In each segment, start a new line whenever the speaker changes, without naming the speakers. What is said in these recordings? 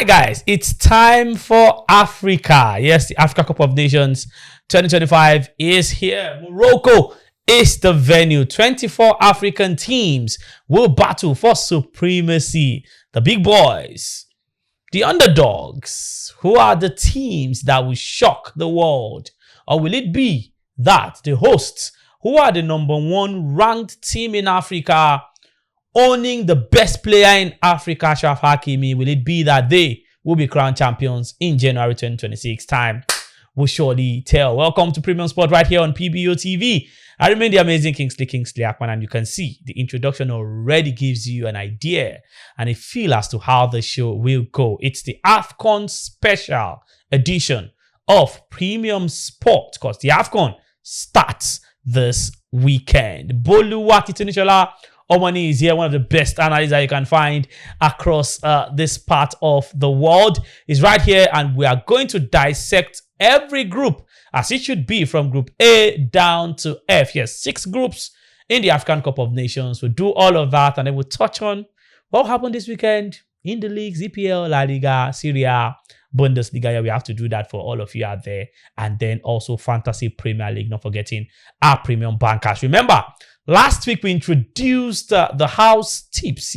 Right, guys, it's time for Africa. Yes, the Africa Cup of Nations 2025 is here. Morocco is the venue. 24 African teams will battle for supremacy. The big boys, the underdogs, who are the teams that will shock the world? Or will it be that the hosts, who are the number one ranked team in Africa, owning the best player in Africa, Achraf Hakimi, will it be that they will be crowned champions in January 2026? Time will surely tell. Welcome to Premium Sport right here on PBO TV. I remain the amazing Kingsley Akman, and you can see the introduction already gives you an idea and a feel as to how the show will go. It's the AFCON Special edition of Premium Sport because the AFCON starts this weekend. Boluwati Tunishola Omani is here, one of the best analysts that you can find across this part of the world. Is right here, and we are going to dissect every group as it should be from Group A down to F. Yes, 6 groups in the African Cup of Nations. We'll do all of that, and then we'll touch on what happened this weekend in the leagues, EPL, La Liga, Serie A, Bundesliga. Yeah, we have to do that for all of you out there. And then also Fantasy Premier League, not forgetting our premium bankers. Remember, last week we introduced the house tips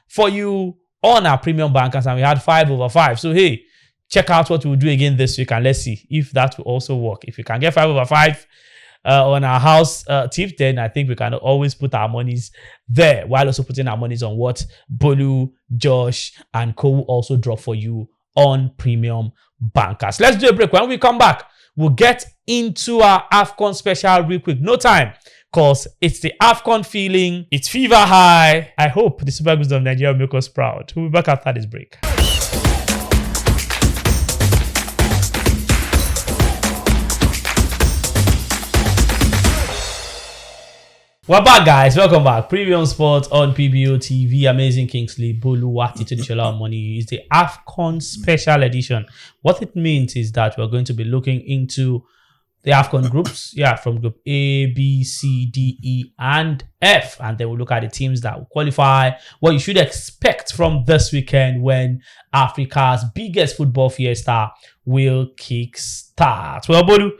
for you on our premium bankers, and we had 5 over 5. So hey, check out what we'll do again this week, and let's see if that will also work. If we can get 5 over 5 on our house tips, then I think we can always put our monies there, while also putting our monies on what Bolu, Josh, and Co will also drop for you on premium bankers. Let's do a break. When we come back, we'll get into our AFCON special real quick. No time, because it's the AFCON feeling. It's fever high. I hope the Super Eagles of Nigeria will make us proud. We'll be back after this break. We're back, guys. Welcome back. Premium Sports on PBO TV. Amazing Kingsley Boluwati Tunishola Money is the AFCON Special Edition. What it means is that we're going to be looking into the AFCON groups, from Group A, B, C, D, E, and F. And then we'll look at the teams that will qualify, what you should expect from this weekend when Africa's biggest football fiesta will kickstart. Well, Bolu,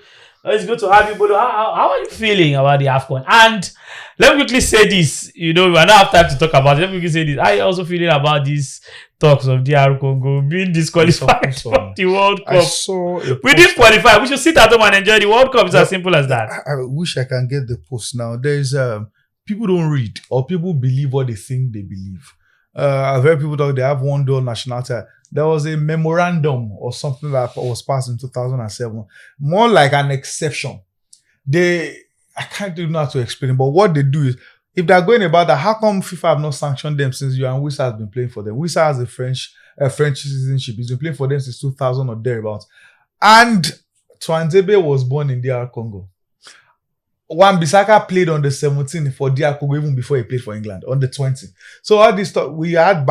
it's good to have you, Bolu. How are you feeling about the AFCON? And let me quickly say this. We don't have time to talk about it. Let me quickly say this. How are you also feeling about these talks of DR Congo being disqualified from the World Cup? We didn't qualify. We should sit at home and enjoy the World Cup. It's as simple as that.
I wish I can get the post now. There's people don't read, or people believe what they think they believe. I've heard people talk, they have one dual nationality. There was a memorandum or something that was passed in 2007, more like an exception. I can't even know how to explain it, but what they do is, if they're going about that, how come FIFA have not sanctioned them since you and Wissa has been playing for them? Wissa has a French citizenship. He's been playing for them since 2000 or thereabouts. And Twanzebe was born in DR Congo. Wan-Bissaka played on the 17th for DR Congo even before he played for England on the 20th. So all this stuff, we had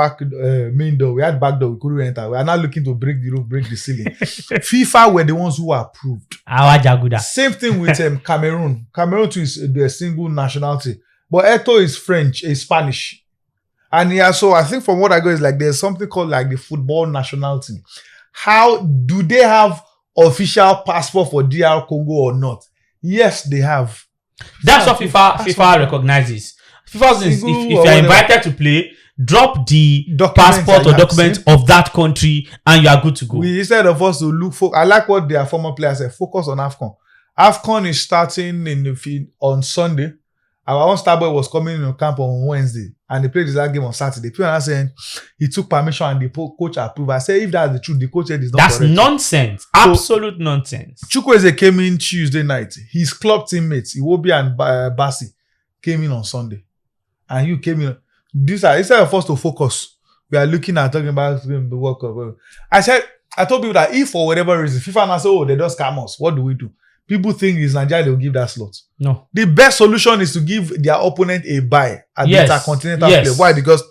main door, we had back door, we couldn't enter. We are now looking to break the roof, break the ceiling. FIFA were the ones who approved. Same thing with Cameroon. Cameroon too is the single nationality, but Eto is French, is Spanish, and so I think from what I go is like there's something called like the football nationality. How do they have official passport for DR Congo or not? Yes, they have.
That's what FIFA recognizes. FIFA says if you're invited to play, drop the passport or document of that country and you are good to go.
Instead of us to look for, I like what their former players said, focus on AFCON. AFCON is starting in the field on Sunday. Our own Starboy was coming in camp on Wednesday and they played that game on Saturday. People are saying he took permission and the coach approved. I say if that's the truth, the coach said it's not
correct. That's nonsense.
So,
absolute nonsense.
Chukwueze came in Tuesday night. His club teammates, Iwobi and Basi, came in on Sunday. And you came in. Instead of us to focus, we are looking at talking about the World Cup. I told people that if for whatever reason, FIFA now say, they just scam us, what do we do? People think it's Nigeria, they'll give that slot.
No.
The best solution is to give their opponent a bye at the intercontinental play. Why? Because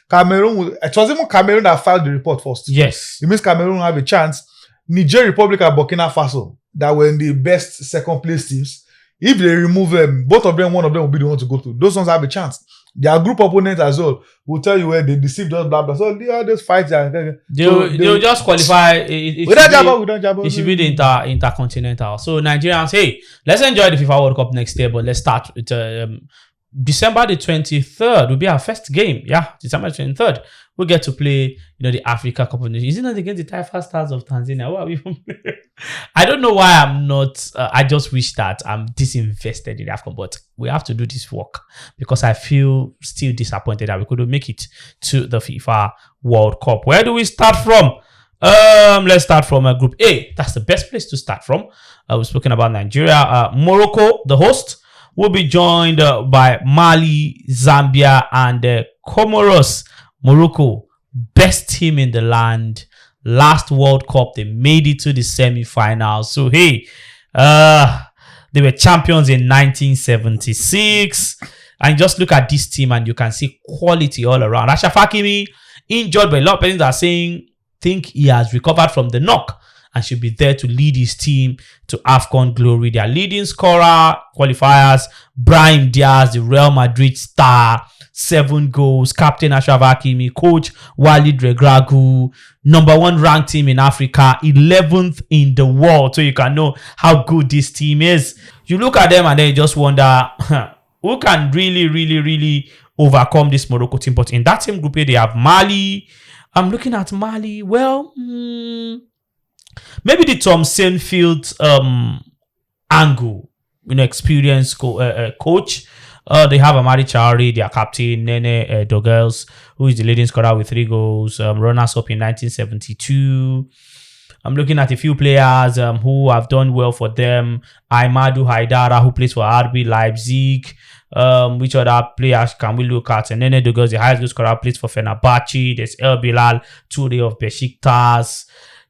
Cameroon, it was even Cameroon that filed the report first.
Yes.
It means Cameroon have a chance. Niger Republic and Burkina Faso, that were in the best second place teams, if they remove them, both of them, one of them will be the one to go to. Those ones have a chance. Their group opponents as well will tell you where they deceived us, blah blah. So all those fights
they'll just qualify.
We don't jabber.
It should be the intercontinental. So Nigerians, hey, let's enjoy the FIFA World Cup next year, but let's start with December the 23rd will be our first game. Yeah, December 23rd. We'll get to play, the Africa Cup of Nations. Isn't it against the Taifa Stars of Tanzania? What are we from? I don't know why I'm not. I just wish that I'm disinvested in the AFCON, but we have to do this work because I feel still disappointed that we couldn't make it to the FIFA World Cup. Where do we start from? Let's start from Group A. That's the best place to start from. We've spoken about Nigeria. Morocco, the host, will be joined by Mali, Zambia, and Comoros. Morocco, best team in the land. Last World Cup, they made it to the semi-finals. So, hey, they were champions in 1976. And just look at this team and you can see quality all around. Achraf Hakimi, injured, but a lot of people are saying, think he has recovered from the knock and should be there to lead his team to AFCON glory. Their leading scorer, qualifiers, Brahim Diaz, the Real Madrid star, 7 goals, captain Achraf Hakimi, coach Walid Regragui, number 1 ranked team in Africa, 11th in the world. So you can know how good this team is. You look at them and then you just wonder who can really overcome this Morocco team. But in that same group here, they have Mali. I'm looking at Mali. Well, maybe the Tom Sainfield angle, experienced coach. They have Amadi Traore, their captain, Nene Dogels, who is the leading scorer with 3 goals, runners up in 1972. I'm looking at a few players who have done well for them. Aimadu Haidara, who plays for RB Leipzig. Which other players can we look at? And Nene Dogels, the highest goal scorer, plays for Fenerbahce. There's El Bilal Toure of Besiktas.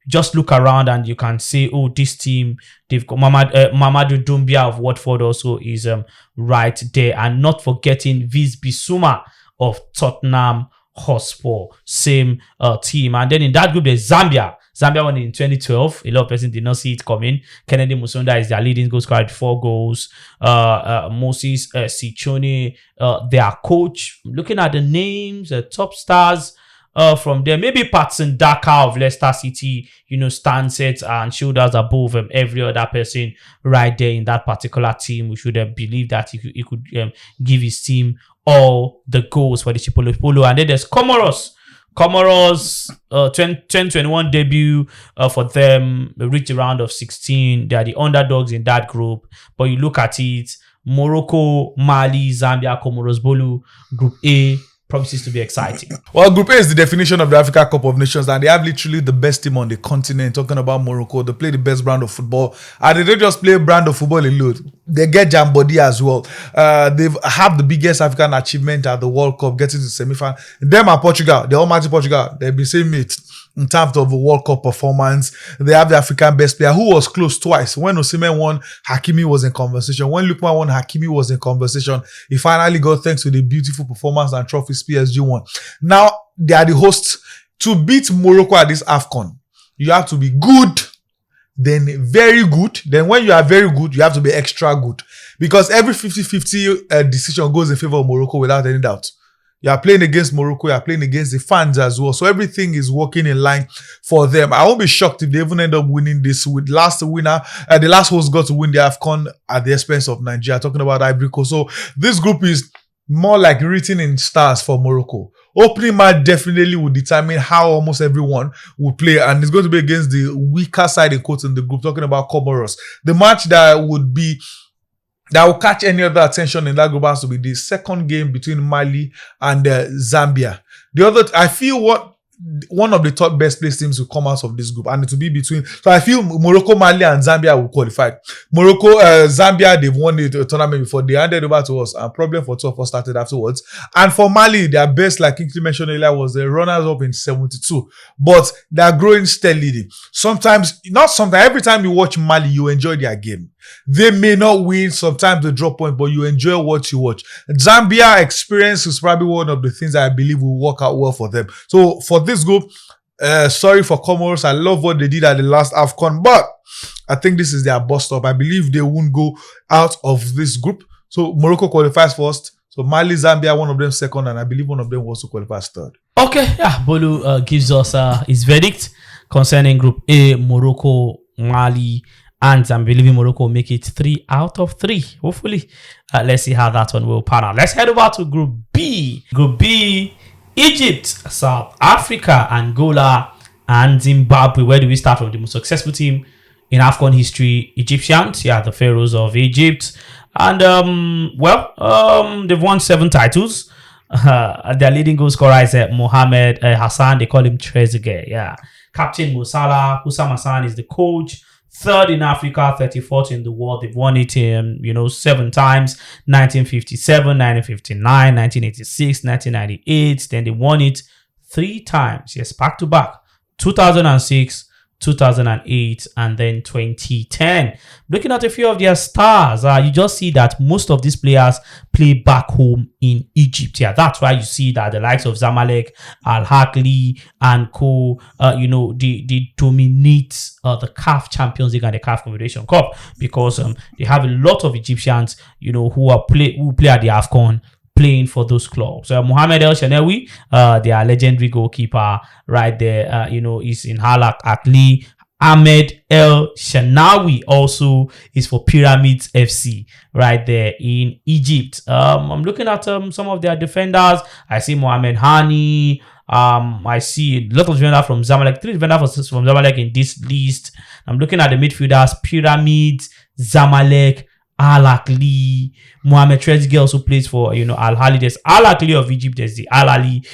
Just look around and you can say, oh, this team, they've got Mamadou Doumbia of Watford also is right there. And not forgetting Viz Bissouma of Tottenham Hotspur, same team. And then in that group, there's Zambia. Zambia won in 2012. A lot of persons did not see it coming. Kennedy Musonda is their leading goal scorer with 4 goals. Moses Sichone, their coach. Looking at the names, top stars from there, maybe Patson Daka of Leicester City, stands head and shoulders above every other person right there in that particular team. We should have believed that he could give his team all the goals for the Chipolo Polo. And then there's Comoros. 2021 debut for them. They reached the round of 16. They are the underdogs in that group. But you look at it, Morocco, Mali, Zambia, Comoros, Bolu, Group A promises to be exciting.
Well, Group A is the definition of the Africa Cup of Nations, and they have literally the best team on the continent. Talking about Morocco, they play the best brand of football, and they don't just play a brand of football alone. They get Jambody as well. They've have the biggest African achievement at the World Cup, getting to the semi-final. Them are Portugal, the almighty Portugal. They've been saying it. In terms of the World Cup performance, they have the African best player who was close twice. When Osimhen won, Hakimi was in conversation. When Lookman won, Hakimi was in conversation. He finally got thanks to the beautiful performance and trophies PSG won. Now, they are the hosts. To beat Morocco at this AFCON, you have to be good, then very good. Then when you are very good, you have to be extra good. Because every 50-50 decision goes in favor of Morocco without any doubt. You are playing against Morocco, you are playing against the fans as well. So everything is working in line for them. I won't be shocked if they even end up winning this. With the last host got to win the AFCON at the expense of Nigeria. Talking about Ivory Coast. So this group is more like written in stars for Morocco. Opening match definitely will determine how almost everyone will play. And it's going to be against the weaker side in quotes in the group. Talking about Comoros. The match that will catch any other attention in that group has to be the second game between Mali and Zambia. I feel one of the top best placed teams will come out of this group, and it will be between. So I feel Morocco, Mali, and Zambia will qualify. Morocco, Zambia, they've won the tournament before. They handed over to us, and problem for 2 of us started afterwards. And for Mali, their best, like Kingsley mentioned earlier, was the runners up in 72. But they are growing steadily. Every time you watch Mali, you enjoy their game. They may not win, sometimes they drop points, but you enjoy what you watch. Zambia experience is probably one of the things that I believe will work out well for them. So for this group, sorry for Comoros. I love what they did at the last AFCON, but I think this is their bust up. I believe they won't go out of this group. So Morocco qualifies first. So So Mali, Zambia, one of them second, and I believe one of them was to qualify as third.
Okay, yeah, Bolu gives us his verdict concerning Group A, Morocco, Mali, and I'm believing Morocco will make it 3 out of 3. Hopefully, let's see how that one will pan out. Let's head over to Group B. Group B, Egypt, South Africa, Angola, and Zimbabwe. Where do we start from? The most successful team in AFCON history, Egyptians. Yeah, the Pharaohs of Egypt. And, they've won 7 titles. Their leading goal scorer is Mohamed Hassan. They call him Trezeguet. Yeah. Captain Mo Salah, Hussam Hassan is the coach. 3rd in Africa, 34th in the world. They've won it 7 times. 1957, 1959, 1986, 1998. Then they won it 3 times. Yes, back to back. 2006, 2008, and then 2010. Looking at a few of their stars, you just see that most of these players play back home in Egypt. Yeah, that's why you see that the likes of Zamalek, Al Ahly, and co, they dominate the CAF Champions League and the CAF Confederation Cup because they have a lot of Egyptians, who play at the AFCON, playing for those clubs. Mohamed El Shenawi, their legendary goalkeeper right there, is in Al Ahly. Ahmed El Shenawi also is for Pyramids FC right there in Egypt. I'm looking at some of their defenders. I see Mohamed Hani. I see a lot of defenders from Zamalek. 3 defenders from Zamalek in this list. I'm looking at the midfielders: Pyramids, Zamalek, Al Ahly. Mohamed Trezeguet also plays for Al Ahly. There's Al Ahly of Egypt. There's the Al Ahly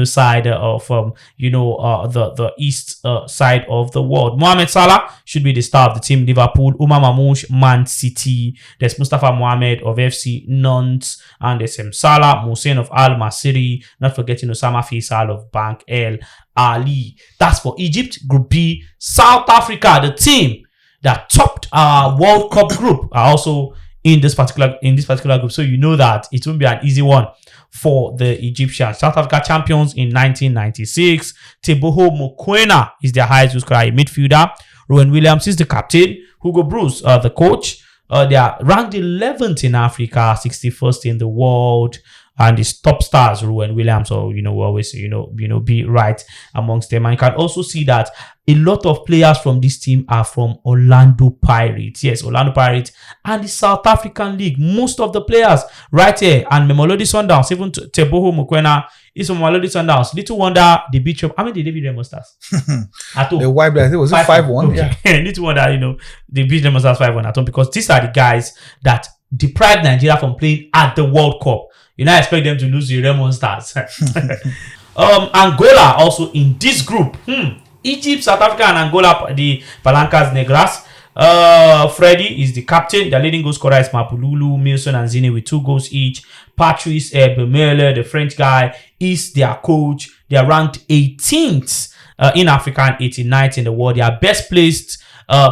side of the east side of the world. Mohamed Salah should be the star of the team. Liverpool. Umar Mamouche, Man City. There's Mustafa Mohamed of FC Nantes, and there's Salah Mohsen of Al Masry. Not forgetting Osama Faisal of Bank El Ali. That's for Egypt. Group B. South Africa, the team that topped our World Cup group, are also in this particular group. So you know that it won't be an easy one for the Egyptians. South Africa champions in 1996. Teboho Mokoena is their highest goal scorer, a midfielder. Rowan Williams is the captain. Hugo Bruce, the coach. They are ranked 11th in Africa, 61st in the world. And his top stars, Rowan Williams, or always be right amongst them. And you can also see that a lot of players from this team are from Orlando Pirates. Yes, Orlando Pirates and the South African League. Most of the players right here, and Mamelodi Sundowns, even Teboho Mokoena is from Mamelodi Sundowns. Little wonder they beat them. How many did they beat them, Monsters? At all.
The wiped, I think, was it 5-1?
Okay. Yeah. Little wonder, they beat them Monsters 5-1 at all, because these are the guys that deprived Nigeria from playing at the World Cup. You now expect them to lose the Raymond Stars. Angola also in this group. Egypt, South Africa, and Angola, the Palancas Negras. Freddy is the captain. The leading goal scorer is Mapululu, Milson, and Zine with 2 goals each. Patrice Bemele, the French guy, is their coach. They are ranked 18th in Africa and 89th in the world. Their best placed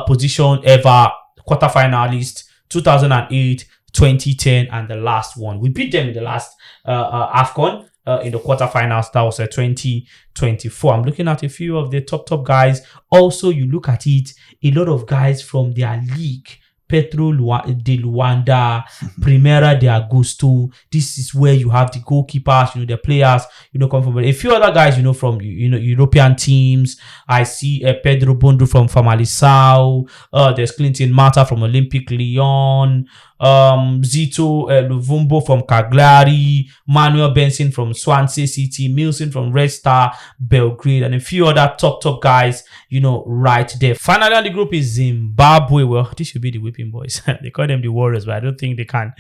position ever, quarterfinalist, 2008. 2010, and the last one. We beat them in the last AFCON in the quarterfinals. That was 2024. I'm looking at a few of the top guys. Also, you look at it, a lot of guys from their league. Petro de Luanda, Primera de Agosto. This is where you have the goalkeepers, the players, come from. A few other guys, from, European teams. I see Pedro Bondo from Famalicão. There's Clinton Mata from Olympique Lyon. Zito Luvumbo from Cagliari, Manuel Benson from Swansea City, Milson from Red Star Belgrade, and a few other top guys, right there. Finally on the group is Zimbabwe. Well, this should be the whipping boys. They call them the Warriors, but I don't think they can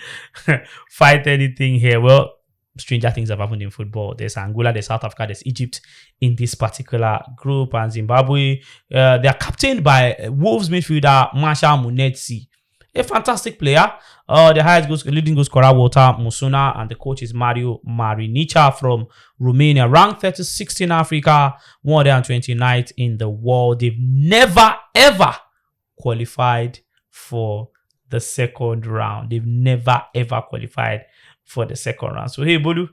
fight anything here. Well, stranger things have happened in football. There's Angola, there's South Africa, there's Egypt in this particular group, and Zimbabwe, they are captained by Wolves midfielder Marshall Munetsi. A fantastic player. The leading goal scorer Walter Musuna, and the coach is Mario Marinica from Romania. Ranked 36th in Africa, 129th in the world. They've never ever qualified for the second round. They've never ever qualified for the second round. So hey, Bolu,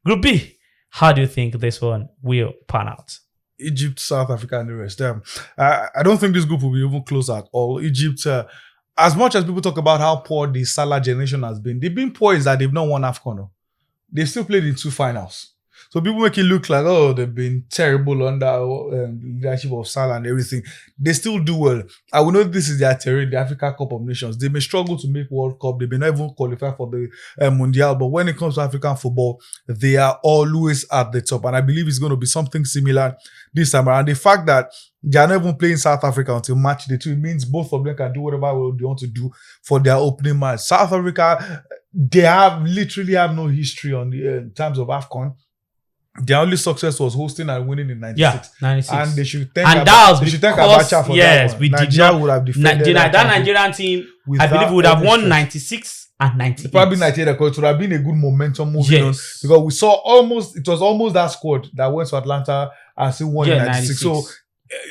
Group B, how do you think this one will pan out?
Egypt, South Africa, and the rest. I don't think this group will be even close at all. Egypt. As much as people talk about how poor the Salah generation has been, they've been poor is that they've not won AFCON. they still played in 2 finals. So people make it look like, oh, they've been terrible under leadership of Salah and everything. They still do well. I will know this is their terrain, the Africa Cup of Nations. They may struggle to make World Cup. They may not even qualify for the Mundial. But when it comes to African football, they are always at the top. And I believe it's going to be something similar this time around. The fact that they are not even playing South Africa until match day 2, it means both of them can do whatever they want to do for their opening match. South Africa, they literally have no history on the in terms of AFCON. Their only success was hosting and winning in 96.
Yeah, 96.
And they should thank
Abacha for that one.
We Nigeria would have defended
that Nigerian team, I believe, would have won 96 and 98.
Probably 98 because it would have been a good momentum moving on. Because we saw it was almost that squad that went to Atlanta and still won in 96. So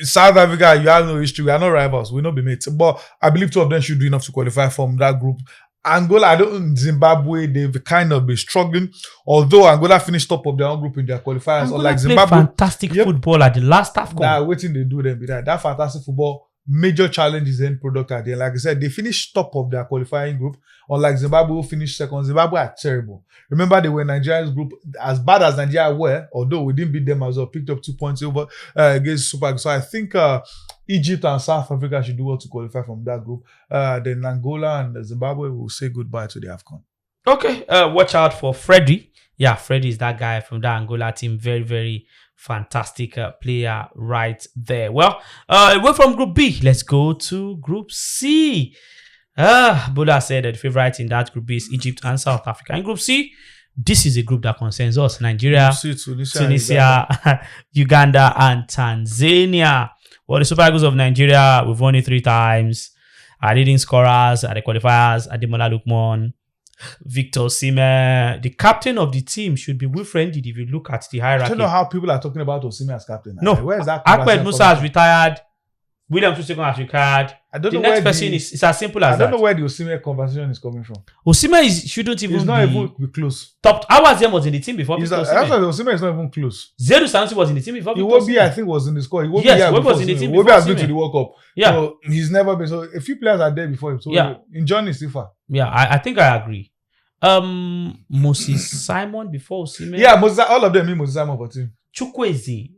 South Africa, you have no history. We are not rivals. We'll not be mates. But I believe 2 of them should do enough to qualify from that group. Angola, Zimbabwe, they've kind of been struggling. Although Angola finished top of their own group in their qualifiers.
Angola
Unlike
played
Zimbabwe,
fantastic football at the last AFCON.
Waiting they do them be that. That fantastic football, major challenge is the end product at the end. Like I said, they finished top of their qualifying group. Unlike Zimbabwe, who finished second. Zimbabwe are terrible. Remember, they were Nigeria's group. As bad as Nigeria were, although we didn't beat them as well, picked up 2 points over against Super Eagles. So I think Egypt and South Africa should do well to qualify from that group. Then Angola and Zimbabwe will say goodbye to the AFCON.
Okay, watch out for Freddie. Yeah, Freddie is that guy from the Angola team. Very, very fantastic player right there. Well, away from Group B, let's go to Group C. Bola said that the favorite in that group B is Egypt and South Africa. In Group C, this is a group that concerns us. Nigeria, Tunisia, Uganda, and Tanzania. Well, the Super Eagles of Nigeria, we've won it 3 times. Our leading scorers are the qualifiers, Ademola Lookman, Victor Osimhen. The captain of the team should be Wilfred Ndidi if you look at the hierarchy.
I don't know how people are talking about Osimhen as captain.
No,
where is that?
Ahmed Musa has retired. William Troost-Ekong has retired.
I don't
the
know
next
where
person is as simple as
I
that.
don't know where the Osimhen conversation is coming from.
Osimhen shouldn't even
It's not even be close.
top. Awaziem was in the team before.
That's why Osimhen is not even close.
Zedu Sanusi was in the team before.
Iwobi, I think, was in the squad.
Iwobi was in the team before.
Iwobi has been to the World Cup.
Yeah.
So he's never been. So a few players are there before him. So in Johnny still far.
Yeah, I think I agree. Moses Simon before Osimhen.
Yeah, all of them mean Moses Simon for team.
Chukwueze.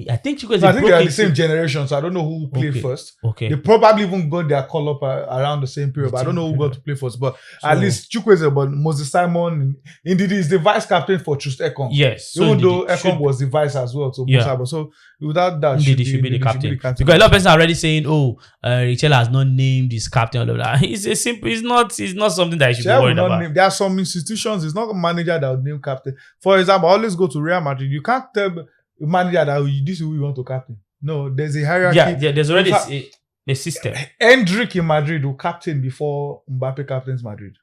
I think Chukwueze.
I think they are the same generation, so I don't know who played first.
Okay.
They probably even got their call up around the same period, but I don't know who got to play first. But at least Chukwueze, but Moses Simon, indeed, is the vice captain for Troost-Ekong.
Yes.
Even though Ekong was the vice as well. So, so without that,
he should be the captain. Because a lot of people are already saying, Richel has not named his captain. All of that. It's not something that you should be worried about.
There are some institutions, it's not a manager that would name captain. For example, I always go to Real Madrid. You can't tell manager that this is who you want to captain. No, there's a hierarchy.
Yeah, there's already a system.
Hendrick in Madrid will captain before Mbappe captains Madrid.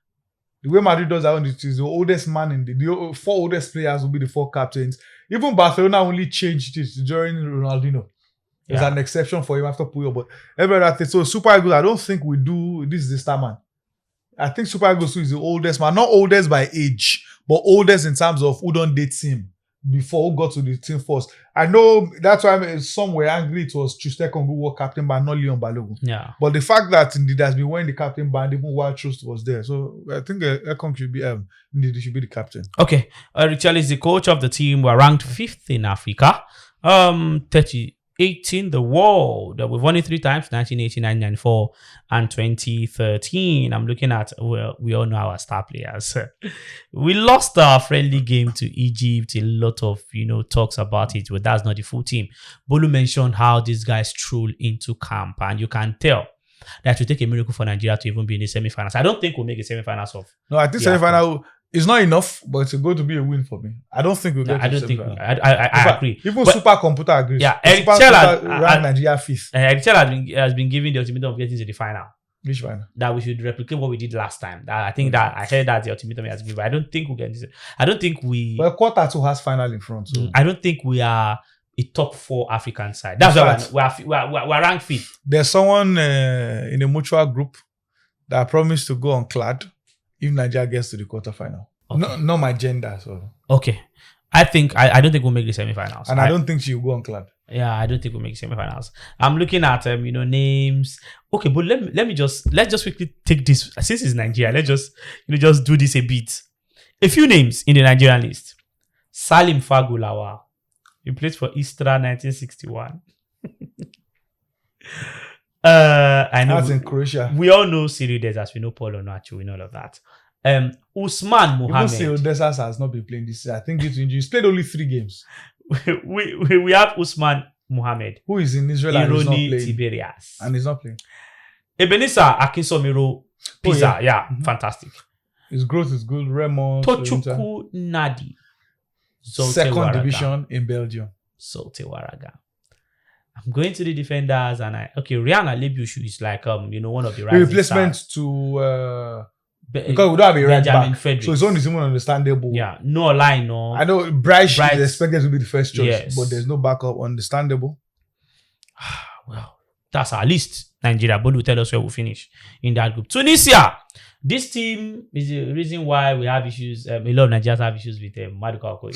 The way Madrid does that, it is the oldest man in the 4 oldest players will be the 4 captains. Even Barcelona only changed it during Ronaldinho. There's an exception for him after Puyol, but every other thing. So Super Eagles, I don't think we do. This is the star man. I think Super Eagles is the oldest man, not oldest by age, but oldest in terms of who don't date him before who got to the team first. I know that's why some were angry it was Troost-Ekong who was captain but not Leon Balogun. Yeah. But the fact that indeed has been wearing the captain band even while Troost was there. So I think Ekong should be indeed he should be the captain.
Okay. Richel is the coach of the team. We're ranked 5th in Africa. 38 in the world. We've won it 3 times, 1989, 94, and 2013. I'm looking at, well, we all know our star players. We lost our friendly game to Egypt. A lot of, talks about it, but that's not the full team. Bolu mentioned how these guys stroll into camp, and you can tell that it will take a miracle for Nigeria to even be in the semifinals. I don't think we'll make a semifinals of.
No, I think semifinal is not enough, but it's going to be a win for me. I don't think we'll get to semifinal.
I agree.
Even Supercomputer agrees.
Yeah, Eric Chell
ranked Nigeria 5th.
Eric Chell has been given the ultimatum of getting to the final.
Which final?
That we should replicate what we did last time. I think that I heard that the ultimatum has given. I don't think we'll get this. I don't think we.
Well, quarter 2 has final in front. So.
I don't think we are a top 4 African side. That's why we're ranked 5th.
There's someone in a mutual group that promised to go on clad if Nigeria gets to the quarterfinal. Okay. Not my gender. So.
Okay. I don't think we'll make the semifinals.
And I don't think she'll go on clad.
Yeah, I don't think we'll make semifinals. I'm looking at names. Okay, but let's just quickly take this. Since it's Nigeria, let's just do this a bit. A few names in the Nigerian list. Salim Fagulawa. He played for Istra 1961. I know
That's in Croatia.
we all know Cyril Desas, we know Paul Onuachu, we know all of that. Usman
Even
Mohammed.
Cyril Desas has not been playing this season. I think due to injury. He's played only 3 games.
we have Usman Mohammed.
Who is in Israel and is not
Ironi
playing.
Tiberias.
And he's not playing.
Ebenezer Akinsomiro Pizza. Fantastic.
His growth is good. Remo.
Tochukwu Nadi. Zulte
Second
Waraga.
division in Belgium.
Zulte Waraga. I'm going to the defenders and Rihanna Lebiushu is like one of the
The
rising
replacement
stars.
to because we don't have a right
Benjamin
back,
Fredericks.
so his own is even understandable.
Yeah, no line, no.
I know Bryce
Bright-
is expected to be the first choice,
Yes.
but there's no backup. Understandable.
Well, that's our list. Nigeria, but will tell us where we finish in that group. Tunisia. This team is the reason why we have issues. A lot of Nigerians have issues with Maduka Okoye.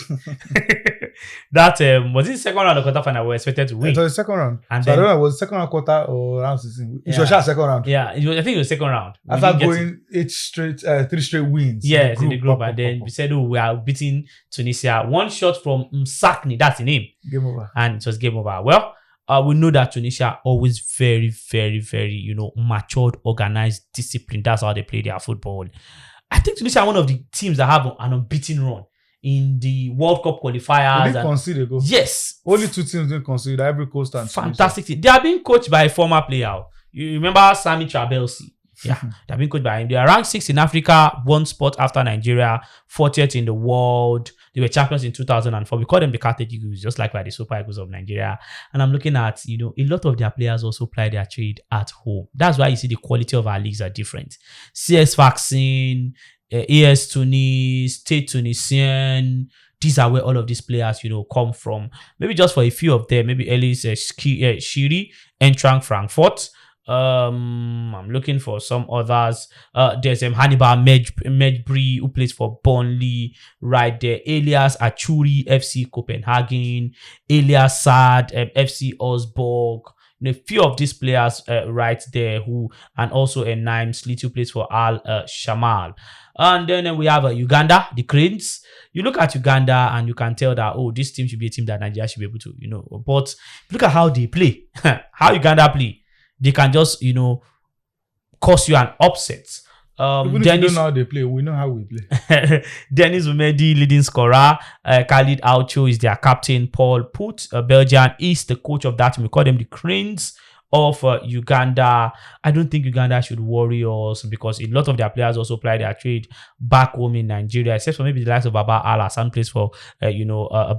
That was it the second round of quarterfinal we were expected to win.
It was the second round.
And
So I
then-
don't know, it was second round, quarter, or round 16. It
Yeah.
was just second round.
Yeah, I think it was second round. We
After
didn't get
going 3 straight wins.
Yes, in the group.
Pop,
And then
pop,
we said, we are beating Tunisia. One shot from Msakni, that's the name.
pop. Game over.
And it was game over. Well, we know that Tunisia are always very, very, very, matured, organized, disciplined. That's how they play their football. I think Tunisia are one of the teams that have an unbeaten run in the World Cup
They
qualifiers.
didn't
And
concede a goal.
yes,
Only 2 teams didn't concede. Ivory Coast and Tunisia.
fantastic team. They are being coached by a former player. You remember Sami Trabelsi? Yeah, they're being coached by him. They are ranked 6th in Africa, 1 spot after Nigeria, 40th in the world. They were champions in 2004. We call them the Carthage Eagles, just like by the Super Eagles of Nigeria. And I'm looking at, a lot of their players also play their trade at home. That's why you see the quality of our leagues are different. CS Vaccine, AS Tunis, Stade Tunisien. These are where all of these players, come from. Maybe just for a few of them, maybe Ellis Shiri, Eintracht Frankfurt. I'm looking for some others. There's Hannibal Medbri, who plays for Burnley right there. Elias Achuri, FC Copenhagen. Elias Sad, FC Osborg. A few of these players right there and also a Nimes Little plays for Al Shamal. And then we have Uganda, the Cranes. You look at Uganda and you can tell that, this team should be a team that Nigeria should be able to, but look at how they play, how Uganda play. They can just, cause you an upset.
Even if you don't know how they play, we know how we play.
Dennis Umedi, leading scorer. Khalid Aucho is their captain. Paul Put, Belgian, is the coach of that team. We call them the Cranes of Uganda. I don't think Uganda should worry us because a lot of their players also play their trade back home in Nigeria, except for maybe the likes of Baba Al-Hassan plays for,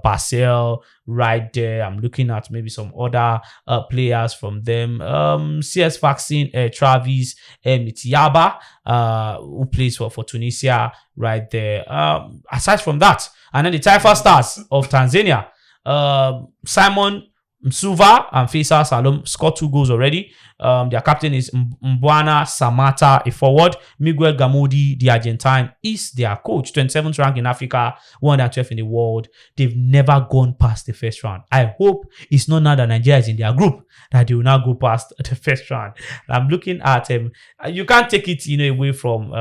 Basel right there. I'm looking at maybe some other players from them. CS Vaccine, Travis Mitiaba, who plays for Tunisia right there. Aside from that, and then the Taifa Stars of Tanzania, Simon Msuva and Faisal Salom scored 2 goals already. Their captain is Mbwana Samata, a forward. Miguel Gamodi, the Argentine, is their coach. 27th rank in Africa, 112 in the world. They've never gone past the first round. I hope it's not now that Nigeria is in their group that they will now go past the first round. I'm looking at you can't take it away from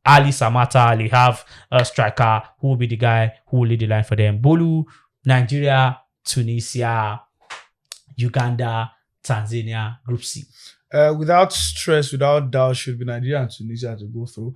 Ali Samata. They have a striker who will be the guy who will lead the line for them. Bolu, Nigeria, Tunisia, Uganda, Tanzania, Group C.
Without stress, without doubt, should be Nigeria and Tunisia to go through.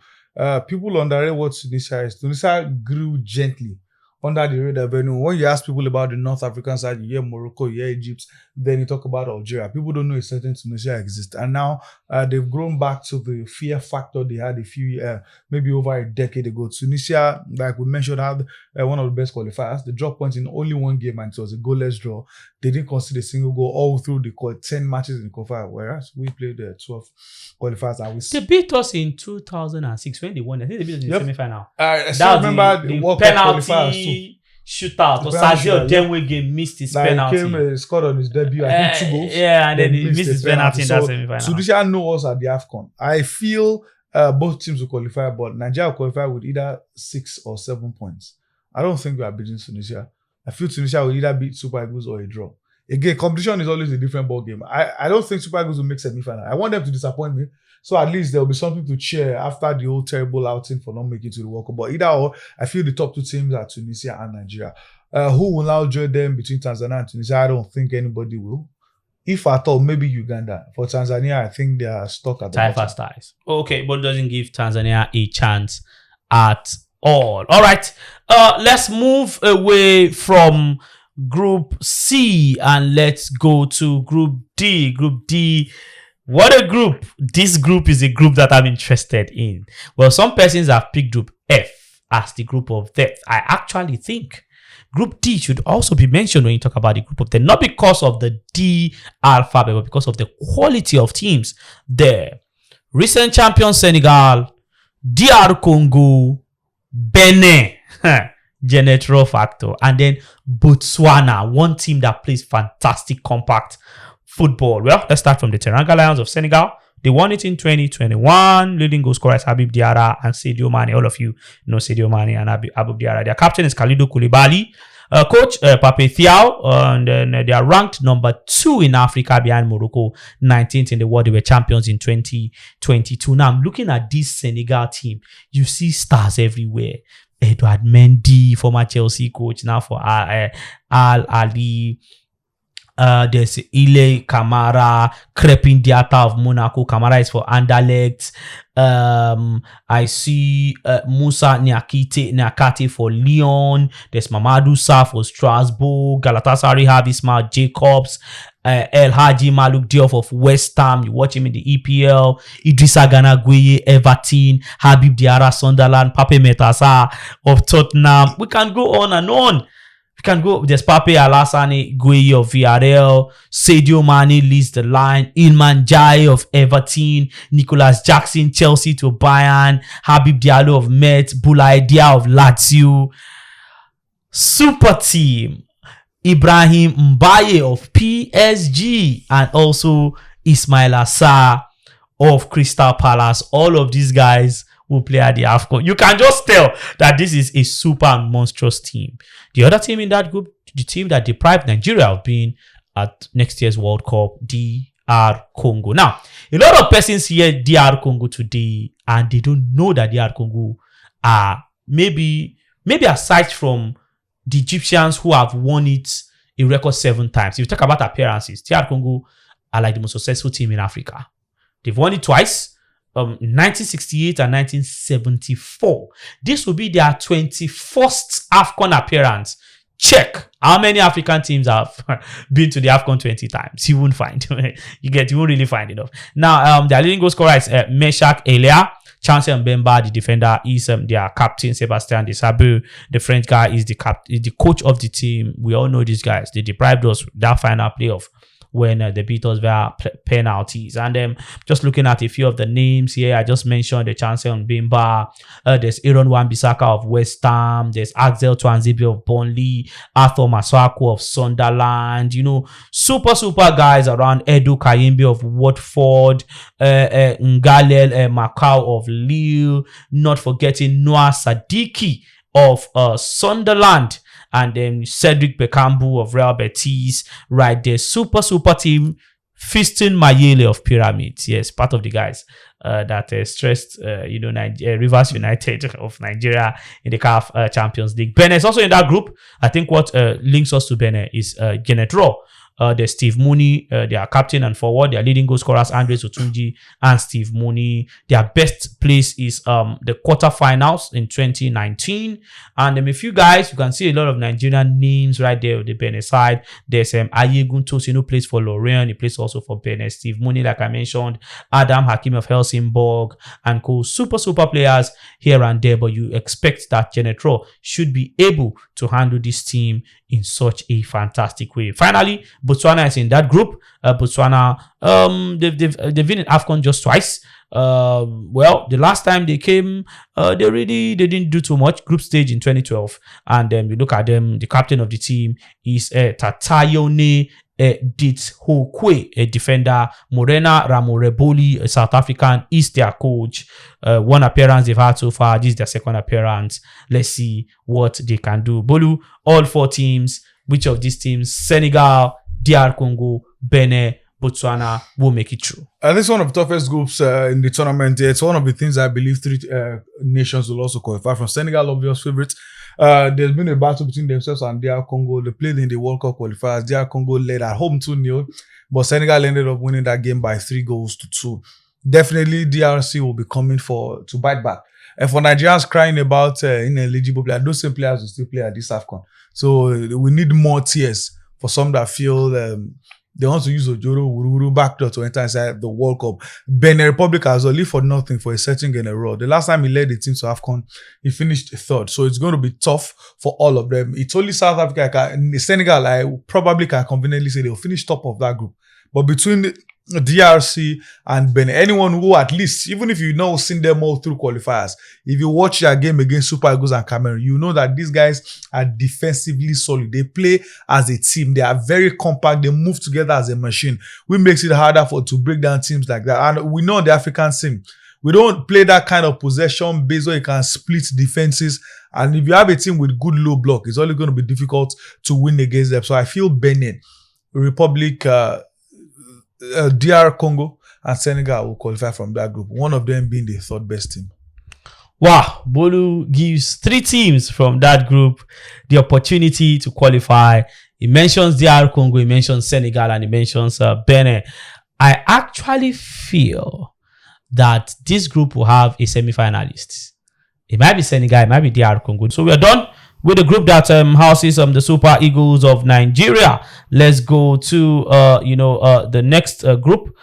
People underrate what Tunisia is. Tunisia grew gently under the radar. When you ask people about the North African side, you hear Morocco, you hear Egypt, then you talk about Algeria. People don't know a certain Tunisia exists. And now they've grown back to the fear factor they had a few, maybe over a decade ago. Tunisia, like we mentioned, had one of the best qualifiers. They dropped points in only 1 game and it was a goalless draw. They didn't concede a single goal all through the 10 matches in the qualifier, whereas we played 12 qualifiers. And
They beat us in 2006 when they won. I think they beat us in the semi-final.
I still remember the World Cup qualifiers too.
Shootout. Or Sergio Denwe game missed his penalty.
Came scored on his debut, I think 2 goals.
Yeah, and then he missed his penalty in that semi-final.
Tunisia know us at the AFCON. I feel both teams will qualify, but Nigeria will qualify with either 6 or 7 points. I don't think we are beating Tunisia. I feel Tunisia will either beat Super Eagles or a draw. again, competition is always a different ball game. I don't think Super Eagles will make semi-final. I want them to disappoint me. So at least there will be something to cheer after the whole terrible outing for not making it to the World Cup. But either or, I feel the top two teams are Tunisia and Nigeria. Who will now join them between Tanzania and Tunisia? I don't think anybody will. If at all, maybe Uganda. For Tanzania, I think they are stuck at the bottom.
Ties. Okay, but it doesn't give Tanzania a chance at all. All right, let's move away from Group C and let's go to Group D. Group D. What a group. This group is a group that I'm interested in. Well, some persons have picked Group F as the group of death. I actually think Group D should also be mentioned when you talk about the group of death. Not because of the D alphabet, but because of the quality of teams there. Recent champion Senegal, DR Congo, Benin, Genetro factor, and then Botswana, one team that plays fantastic compact football. Well, let's start from the Teranga Lions of Senegal. They won it in 2021. Leading goal scorers Habib Diarra and Sadio Mane. All of you know Sadio Mane and Habib Diarra. Their captain is Kalidou Koulibaly. Coach Pape Thiaw. And then they are ranked number 2 in Africa behind Morocco, 19th in the world. They were champions in 2022. Now, I'm looking at this Senegal team. You see stars everywhere. Edouard Mendy, former Chelsea coach, now for Al Ali. There's Ile Kamara, Crepin Diatta of Monaco. Kamara is for Anderlecht. I see Musa Niakate for Lyon. There's Mamadou Sarr for Strasbourg. Galatasaray have Ismail Jacobs. El Hadji Malouk Diop of West Ham. You watch him in the EPL. Idrissa Gana Gueye, Everton. Habib Diarra, Sunderland. Pape Metasa of Tottenham. We can go on and on. We can go. There's Pape Alassane Gueye of Villarreal. Sadio Mane leads the line. Ilman Jai of Everton. Nicolas Jackson, Chelsea to Bayern. Habib Diallo of Metz. Boulaye Dia of Lazio. Super team. Ibrahim Mbaye of PSG. And also Ismail Assar of Crystal Palace. All of these guys will play at the AFCON. You can just tell that this is a super and monstrous team. The other team in that group, the team that deprived Nigeria of being at next year's World Cup, DR Congo. Now, a lot of persons hear DR Congo today and they don't know that DR Congo are maybe aside from the Egyptians who have won it a record 7 times. If you talk about appearances, DR Congo are like the most successful team in Africa. They've won it twice. 1968 and 1974. This will be their 21st AFCON appearance. Check how many African teams have been to the AFCON 20 times. You won't find. You won't really find enough. Now, their leading goal scorer is Meshak Elia. Chancellor Mbemba, the defender, is their captain. Sebastien Desabu, the French guy, is the coach of the team. We all know these guys. They deprived us that final playoff when they beat us via penalties. And just looking at a few of the names here, I just mentioned the Chancellor Mbemba. There's Aaron Wan-Bissaka of West Ham. There's Axel Twanzebe of Burnley. Arthur Masuaku of Sunderland. You know, super guys around. Edu Kayembe of Watford. Ngalel Macau of Lille. Not forgetting Noah Sadiki of Sunderland. And then Cedric Bekambu of Real Betis, right there. Super team. Fiston Mayele of Pyramids. Yes, part of the guys that stressed, Rivers United of Nigeria in the CAF Champions League. Benin is also in that group. I think what links us to Benin is Genetro. There's Steve Mooney, their captain and forward. Their leading goal scorers, Andre Sotunji and Steve Mooney. Their best place is the quarterfinals in 2019. And a few guys, you can see a lot of Nigerian names right there on the Benin side. There's Ayegun Tosin, who plays for Lorient. He plays also for Benin. Steve Mooney, like I mentioned. Adam Hakim of Helsingborg and co. Super players here and there. But you expect that Genetro should be able to handle this team in such a fantastic way. Finally, Botswana is in that group. Botswana, they've been in AFCON just twice. Well, the last time they came, they didn't do too much. Group stage in 2012, and then you look at them. The captain of the team is Tatayone Dithokwe, a defender. Morena Ramoreboli, a South African, is their coach. One appearance they've had so far. This is their second appearance. Let's see what they can do. Bolu, all 4 teams. Which of these teams? Senegal, DR Congo, Benin, Botswana will make it through.
This is one of the toughest groups in the tournament. It's one of the things I believe three nations will also qualify from. Senegal, obvious favorites. There's been a battle between themselves and DR Congo. They played in the World Cup qualifiers. DR Congo led at home 2-0, but Senegal ended up winning that game by 3-2. Definitely, DRC will be coming to bite back. And for Nigerians crying about ineligible players, those same players will still play at this AFCON. So we need more tears for some that feel they want to use Ojoro Wuru backdoor to enter inside the World Cup. Benin Republic has only for nothing for a second in a row. The last time he led the team to AFCON, he finished third. So it's going to be tough for all of them. It's only South Africa, Senegal, I probably can conveniently say they'll finish top of that group. But between the DRC and Benin, anyone who at least, even if you know seen them all through qualifiers, if you watch their game against Super Eagles and Cameroon, you know that these guys are defensively solid. They play as a team. They are very compact. They move together as a machine, which makes it harder to break down teams like that. And we know the African team, we don't play that kind of possession based where you can split defenses. And if you have a team with good low block, it's only going to be difficult to win against them. So I feel Benin Republic, DR Congo and Senegal will qualify from that group, one of them being the third best team.
Wow, Bolu gives 3 teams from that group the opportunity to qualify. He mentions DR Congo, he mentions Senegal, and he mentions Benin. I actually feel that this group will have a semi-finalist. It might be Senegal, it might be DR Congo. So we are done with the group that houses the Super Eagles of Nigeria. Let's go to the next group.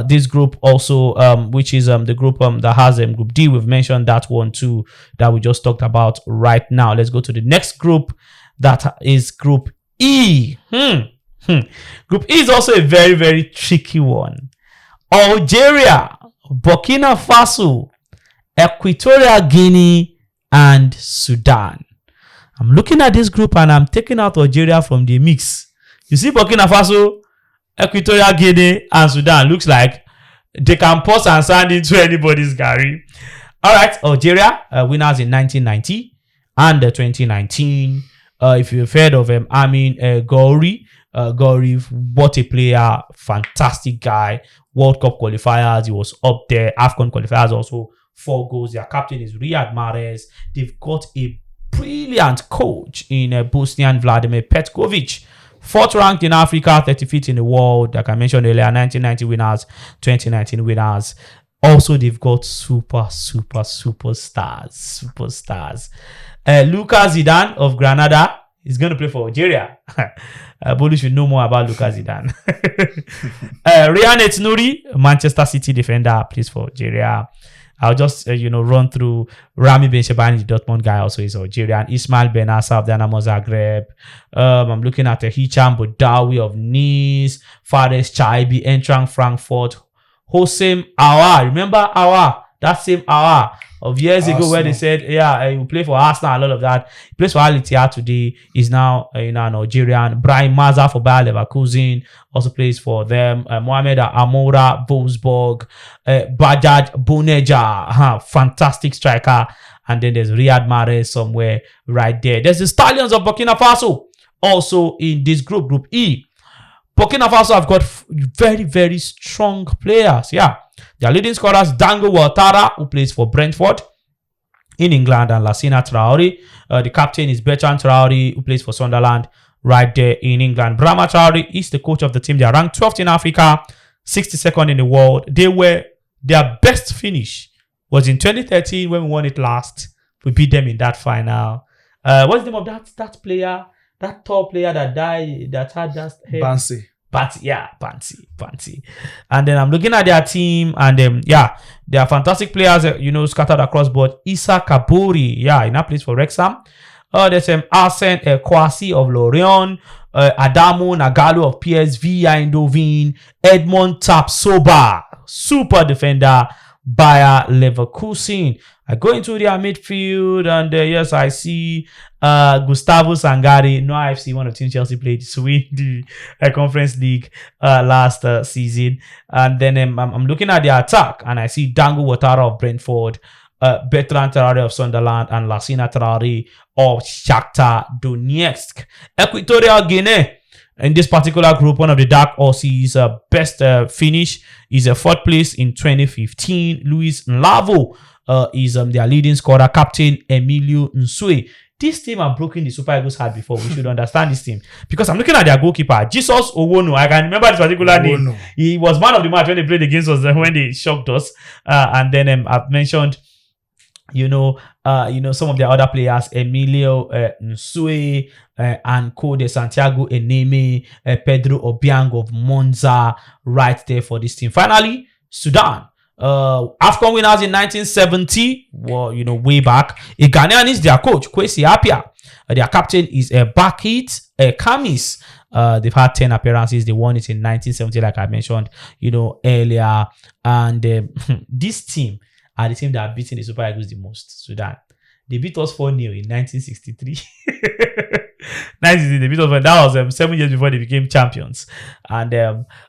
This group also, which is the group that has Group D. We've mentioned that one too, that we just talked about right now. Let's go to the next group, that is Group E. Group E is also a very, very tricky one. Algeria, Burkina Faso, Equatorial Guinea, and Sudan. I'm looking at this group and I'm taking out Algeria from the mix. You see Burkina Faso, Equatorial Guinea, and Sudan. Looks like they can pause and sand into anybody's Gary. All right, Algeria, winners in 1990 and 2019. If you've heard of Amin Gouiri, what a player, fantastic guy. World Cup qualifiers, he was up there. AFCON qualifiers also 4 goals. Their captain is Riyad Mahrez. They've got a brilliant coach in Bosnian Vladimir Petkovic. 4th ranked in Africa, 35th in the world. Like I mentioned earlier, 1990 winners, 2019 winners. Also, they've got superstars. Lucas Zidane of Granada is going to play for Algeria. Bolu should know more about Lucas Zidane. Ryan Etnouri, Manchester City defender, plays for Algeria. I'll just, run through Rami Ben Shebani, the Dortmund guy, also is Algerian. Ismail Benassa of Dynamo Zagreb. I'm looking at Hicham Boudaoui of Nice. Fares Chaibi, Eintracht Frankfurt. Hossein Aouar. Remember Aouar? That same Aouar of years ago where they said, he will play for Arsenal and all of that. He plays for Al Ittihad today. He's now an Algerian. Brahim Maza for Bayer Leverkusen also plays for them. Mohamed Amoura, Wolfsburg. Bajaj Boneja, fantastic striker. And then there's Riyad Mahrez somewhere right there. There's the Stallions of Burkina Faso also in this group, Group E. Burkina Faso have got very, very strong players. Yeah. Their leading scorers, Dango Ouattara, who plays for Brentford in England, and Lassina Traore. The captain is Bertrand Traore, who plays for Sunderland right there in England. Brahma Traore is the coach of the team. They are ranked 12th in Africa, 62nd in the world. Their best finish was in 2013 when we won it last. We beat them in that final. What's the name of that player? That tall player that died, that had just hair.
Bansi.
And then I'm looking at their team, and they are fantastic players, scattered across board. Issa Kaburi, he now plays for Wrexham. There's Arsene Kwasi of Lorient, Adamu Nagalo of PSV Eindhoven, Edmond Tapsoba, super defender, Bayer Leverkusen. I go into their midfield, and yes, I see Gustavo Sangare, no IFC, one of the teams Chelsea played to win the Conference League last season. And then I'm looking at the attack, and I see Dango Ouattara of Brentford, Bertrand Traore of Sunderland, and Lassina Traore of Shakhtar Donetsk. Equatorial Guinea, In this particular group, one of the dark horses best finish is a fourth place in 2015. Luis Nlavo is their leading scorer, captain Emilio Nsue. This team have broken the Super Eagles heart before. We should understand this team. Because I'm looking at their goalkeeper, Jesus Owono. I can remember this particular name. He was man of the match when they played against us, when they shocked us. And then I've mentioned, some of the other players, Emilio Nsue and Code Santiago Eneme, Pedro Obiang of Monza, right there for this team. Finally, Sudan. AFCON winners in 1970, way back. A Ghanaian is their coach, Kwesi Appiah. Their captain is Bakit Kamis. They've had 10 appearances. They won it in 1970, like I mentioned, earlier. And this team are the team that are beating the Super Eagles the most, Sudan. They beat us 4-0 in 1963. 1960, they beat us. That was 7 years before they became champions. And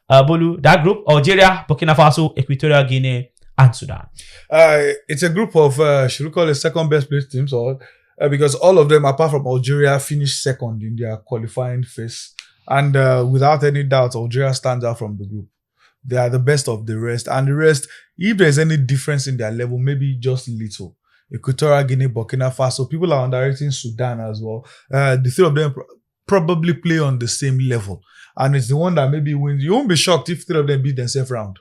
Bolu, that group, Algeria, Burkina Faso, Equatorial Guinea, and Sudan.
It's a group of, should we call it second best placed teams, or because all of them, apart from Algeria, finished second in their qualifying phase. And without any doubt, Algeria stands out from the group. They are the best of the rest. And the rest, if there's any difference in their level, maybe just little. Equatorial Guinea, Burkina Faso, people are underrating Sudan as well. The three of them probably play on the same level. And it's the one that maybe wins. You won't be shocked if three of them beat themselves round.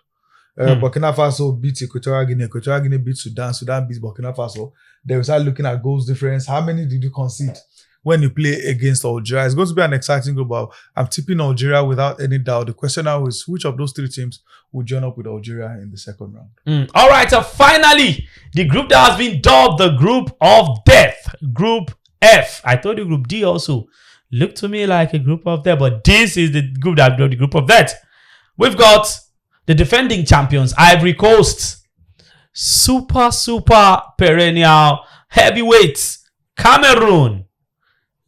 Burkina Faso beats Equatorial Guinea beats Sudan beats Burkina Faso. They will start looking at goals difference. How many did you concede when you play against Algeria? It's going to be an exciting group. I'm tipping Algeria without any doubt. The question now is, which of those three teams will join up with Algeria in the second round?
All right, so finally, the group that has been dubbed the group of death, Group F. I told you Group D also looked to me like a group of death, but this is the group that dubbed the group of death. We've got the defending champions, Ivory Coast, super perennial heavyweights, Cameroon,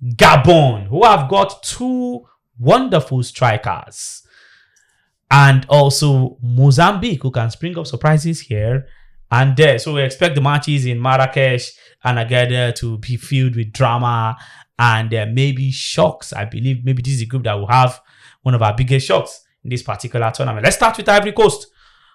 Gabon, who have got two wonderful strikers, and also Mozambique, who can spring up surprises here and there. So we expect the matches in Marrakesh and Agadir to be filled with drama and maybe shocks. I believe maybe this is a group that will have one of our biggest shocks in this particular tournament. Let's start with Ivory Coast,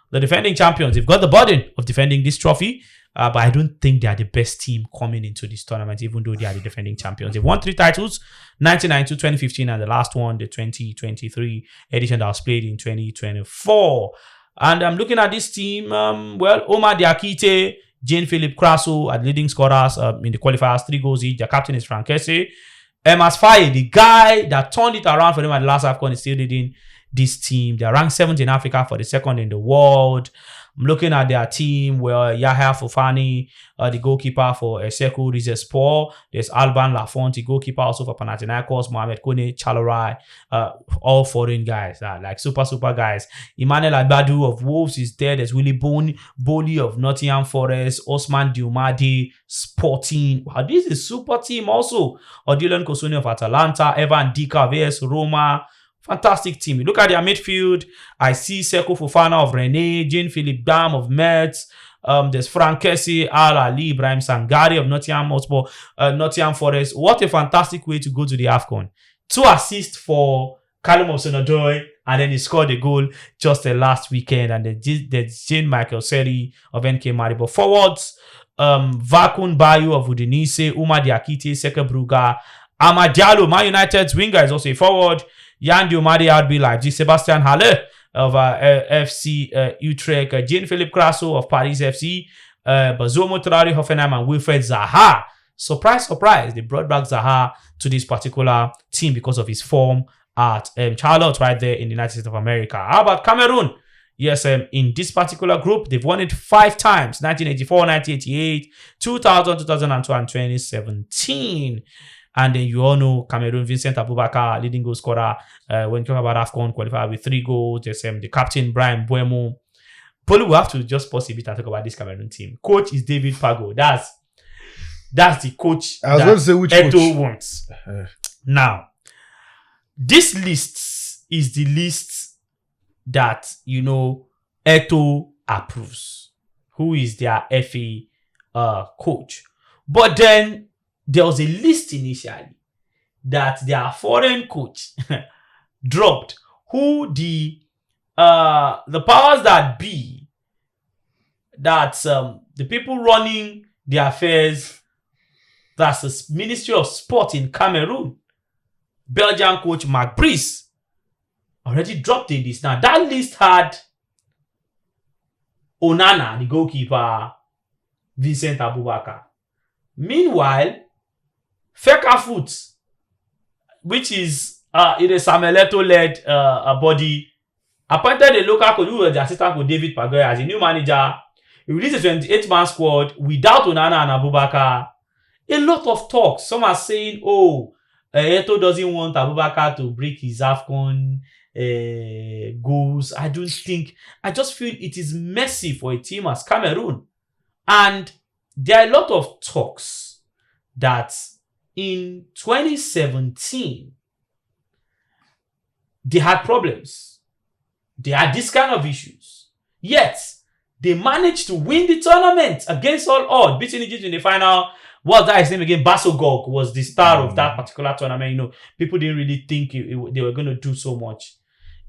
the defending champions. They've got the burden of defending this trophy. But I don't think they are the best team coming into this tournament, even though they are the defending champions. They've won 3 titles, 1992, 2015, and the last one, the 2023 edition that was played in 2024. And I'm looking at this team, Omar Diakite, Jean-Philippe Crasso are leading scorers in the qualifiers, 3 goals each. Their captain is Franck Kessé. Emas Faye, the guy that turned it around for them at the last AFCON, is still leading this team. They're ranked 7th in Africa for the second in the world. I'm looking at their team where Yahya Fofani, the goalkeeper for Sekou Rizespor. There's Alban Lafont, the goalkeeper also for Panathinaikos, Mohamed Kone, Chalorai, all foreign guys, like super guys. Emmanuel Abadu of Wolves is there. There's Willy Boli of Nottingham Forest, Osman Diomade, Sporting. Wow, this is super team also. Odilon Kosuni of Atalanta, Evan Dika vs Roma. Fantastic team. You look at their midfield. I see Sekou Fofana of Rennes, Jean-Philippe Dam of Metz. There's Franck Kessé, Al Ali, Ibrahim Sangare of Nottingham Forest. What a fantastic way to go to the AFCON. 2 assists for Callum Hudson-Odoi, and then he scored a goal just last weekend. And there's Jean-Michael Seri of NK Maribor. Forwards, Vakun Bayo of Udinese, Umar Diakite, Seke Bruga, Amad Diallo, Man United's winger, is also a forward. Yan Diomade, RB Leipzig, Sebastian Halle of FC Utrecht, Jean-Philippe Crasso of Paris FC, Bazomo Traore, Hoffenheim, and Wilfred Zaha. Surprise, they brought back Zaha to this particular team because of his form at Charlotte right there in the United States of America. How about Cameroon? Yes, in this particular group, they've won it 5 times, 1984, 1988, 2000, 2002, and 2017. And then you all know Cameroon, Vincent Aboubakar, leading goal scorer. When you talk about AFCON, qualified with 3 goals. There's the captain, Brian Buemo. But we have to just pause a bit and talk about this Cameroon team. Coach is David Pago. That's the coach
I was going to say which
Eto
coach
wants. Now, this list is the list that, Eto approves. Who is their FA coach. But then, there was a list initially that their foreign coach, dropped who the powers that be, that the people running the affairs, that's the Ministry of Sport in Cameroon, Belgian coach Marc Brice, already dropped a list. Now, that list had Onana, the goalkeeper, Vincent Abubakar. Meanwhile, Fecafoot, which is in a Samuel Eto'o-led body, appointed a local coach who was the assistant coach David Pagoya as a new manager. He released a 28-man squad without Onana and Abubakar. A lot of talk. Some are saying, Eto'o doesn't want Abubakar to break his AFCON goals. I just feel it is messy for a team as Cameroon. And there are a lot of talks that in 2017, they had problems. They had this kind of issues. Yet, they managed to win the tournament against all odds, beating Egypt in the final. What's that his name again? Basogog was the star of that particular tournament. People didn't really think they were going to do so much.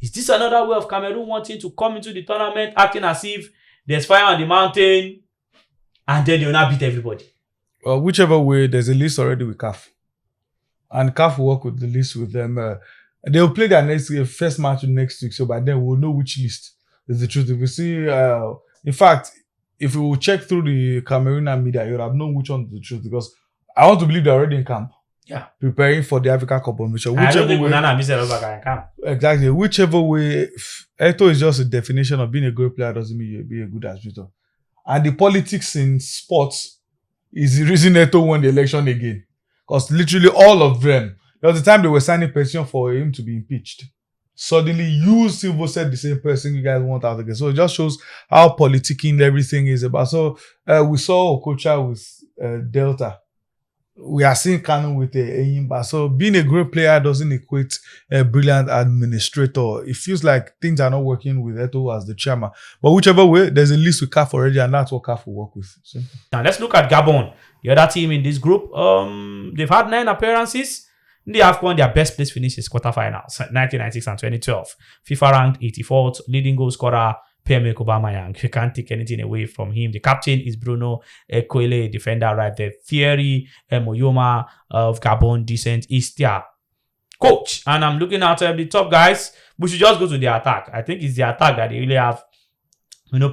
Is this another way of Cameroon wanting to come into the tournament, acting as if there's fire on the mountain, and then they will not beat everybody?
Well, whichever way, there's a list already with CAF. And CAF will work with the list with them. They'll play their first match next week, so by then we'll know which list is the truth. If we see, in fact, if we will check through the Cameroonian media, you'll have known which one is the truth, because I want to believe they're already in camp.
Yeah.
Preparing for the African Cup of Nations.
I don't think Onana and Mr. Abubakar in camp.
Exactly. Whichever way, Eto'o is just a definition of being a great player doesn't mean you'll be a good administrator. And the politics in sports is the reason Eto'o won the election again. Because literally all of them, there was the time they were signing petition for him to be impeached. Suddenly, you Silva said the same person you guys want out again. So it just shows how politicking everything is about. So we saw Okocha with Delta. We are seeing Kanu with Eyimba. So being a great player doesn't equate a brilliant administrator. It feels like things are not working with Eto'o as the chairman. But whichever way, there's a list with CAF already, and that's what CAF will work with. Simple.
Now let's look at Gabon, the other team in this group. They've had 9 appearances. In the AFCON, their best place finish is quarterfinals, 1996 and 2012. FIFA ranked 84th, leading goal scorer Pbopremiumsports. You can't take anything away from him. The captain is Bruno Koele, defender right there. Thierry Moyoma of Gabon descent is their coach. And I'm looking at the top guys. We should just go to the attack. I think it's the attack that they really have,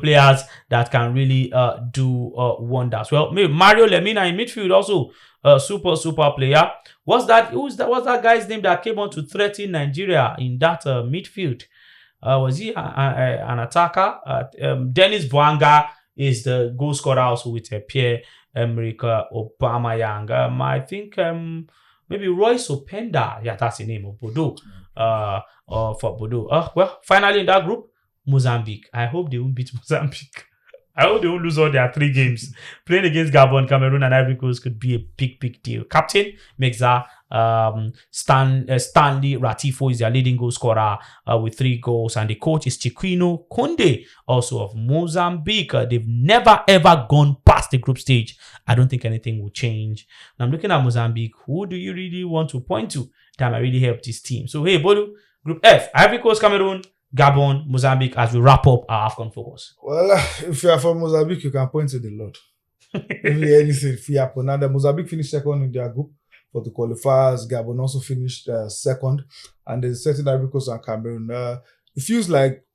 players that can really do wonders. Well, maybe Mario Lemina in midfield also a super player. What's that guy's name that came on to threaten Nigeria in that midfield? Was he an attacker? Dennis Bwanga is the goal scorer also with Pierre-Emerick Aubameyang. I think maybe Royce Openda. Yeah, that's the name of Bodo. For Bodo. Well, finally in that group, Mozambique. I hope they won't beat Mozambique. I hope they won't lose all their 3 games. Playing against Gabon, Cameroon, and Ivory Coast could be a big deal. Captain Megza Stanley Ratifo is their leading goal scorer with 3 goals, and the coach is Chiquino Konde, also of Mozambique. They've never ever gone past the group stage. I don't think anything will change. Now I'm looking at Mozambique. Who do you really want to point to that might really help this team? So hey, Bodu, Group F: Ivory Coast, Cameroon, Gabon, Mozambique, as we wrap up our AFCON focus.
Well, if you are from Mozambique, you can point to the Lord. Maybe anything if you happen. Now, the Mozambique finished second in their group for the qualifiers. Gabon also finished second, and there's certain Ivory Coast and Cameroon. It feels like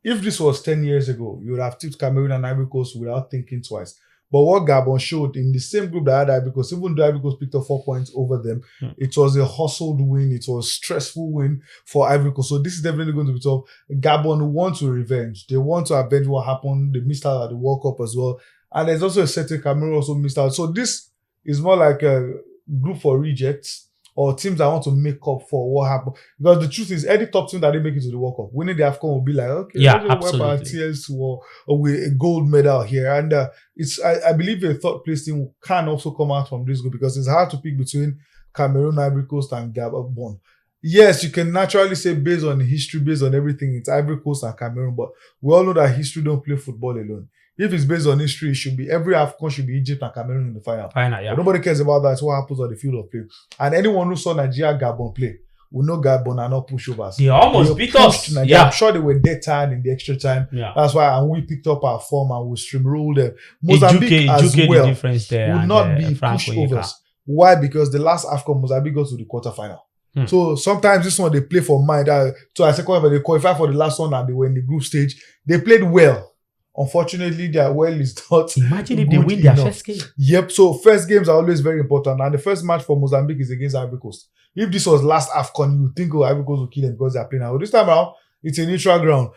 if this was 10 years ago, you would have tipped Cameroon and Ivory Coast without thinking twice. But what Gabon showed in the same group that had Ivory Coast, even though Ivory Coast picked up 4 points over them, it was a hustled win. It was a stressful win for Ivory Coast. So this is definitely going to be tough. Gabon want to revenge. They want to avenge what happened. They missed out at the World Cup as well. And there's also a certain Cameroon also missed out. So this is more like a group for rejects or teams that want to make up for what happened. Because the truth is, any top team that didn't make it to the World Cup, winning the AFCON will be like, okay,
yeah,
let's wipe our tears or with a gold medal here. And I believe a third place team can also come out from this group because it's hard to pick between Cameroon, Ivory Coast, and Gabon. Yes, you can naturally say based on history, based on everything, it's Ivory Coast and Cameroon, but we all know that history don't play football alone. If it's based on history, it should be every AFCON should be Egypt and Cameroon in the final.
Yeah.
But nobody cares about that. It's what happens on the field of play. And anyone who saw Nigeria Gabon play we no got Bonano pushovers.
They almost beat us.
I'm sure they were dead tired in the extra time.
Yeah.
That's why and we picked up our form and we streamrolled them. Mozambique as well
the difference there
would not be pushovers. Why? Because the last AFCON, Mozambique got to the quarterfinal. So sometimes this one they play for mind. So I said, they qualified for the last one and they were in the group stage. They played well. Unfortunately, their well is not.
Imagine if they win their first game.
Yep. So first games are always very important. And the first match for Mozambique is against Ivory Coast. If this was last AFCON, you would think Ivory Coast will kill them because they are playing now. This time around, it's a neutral ground.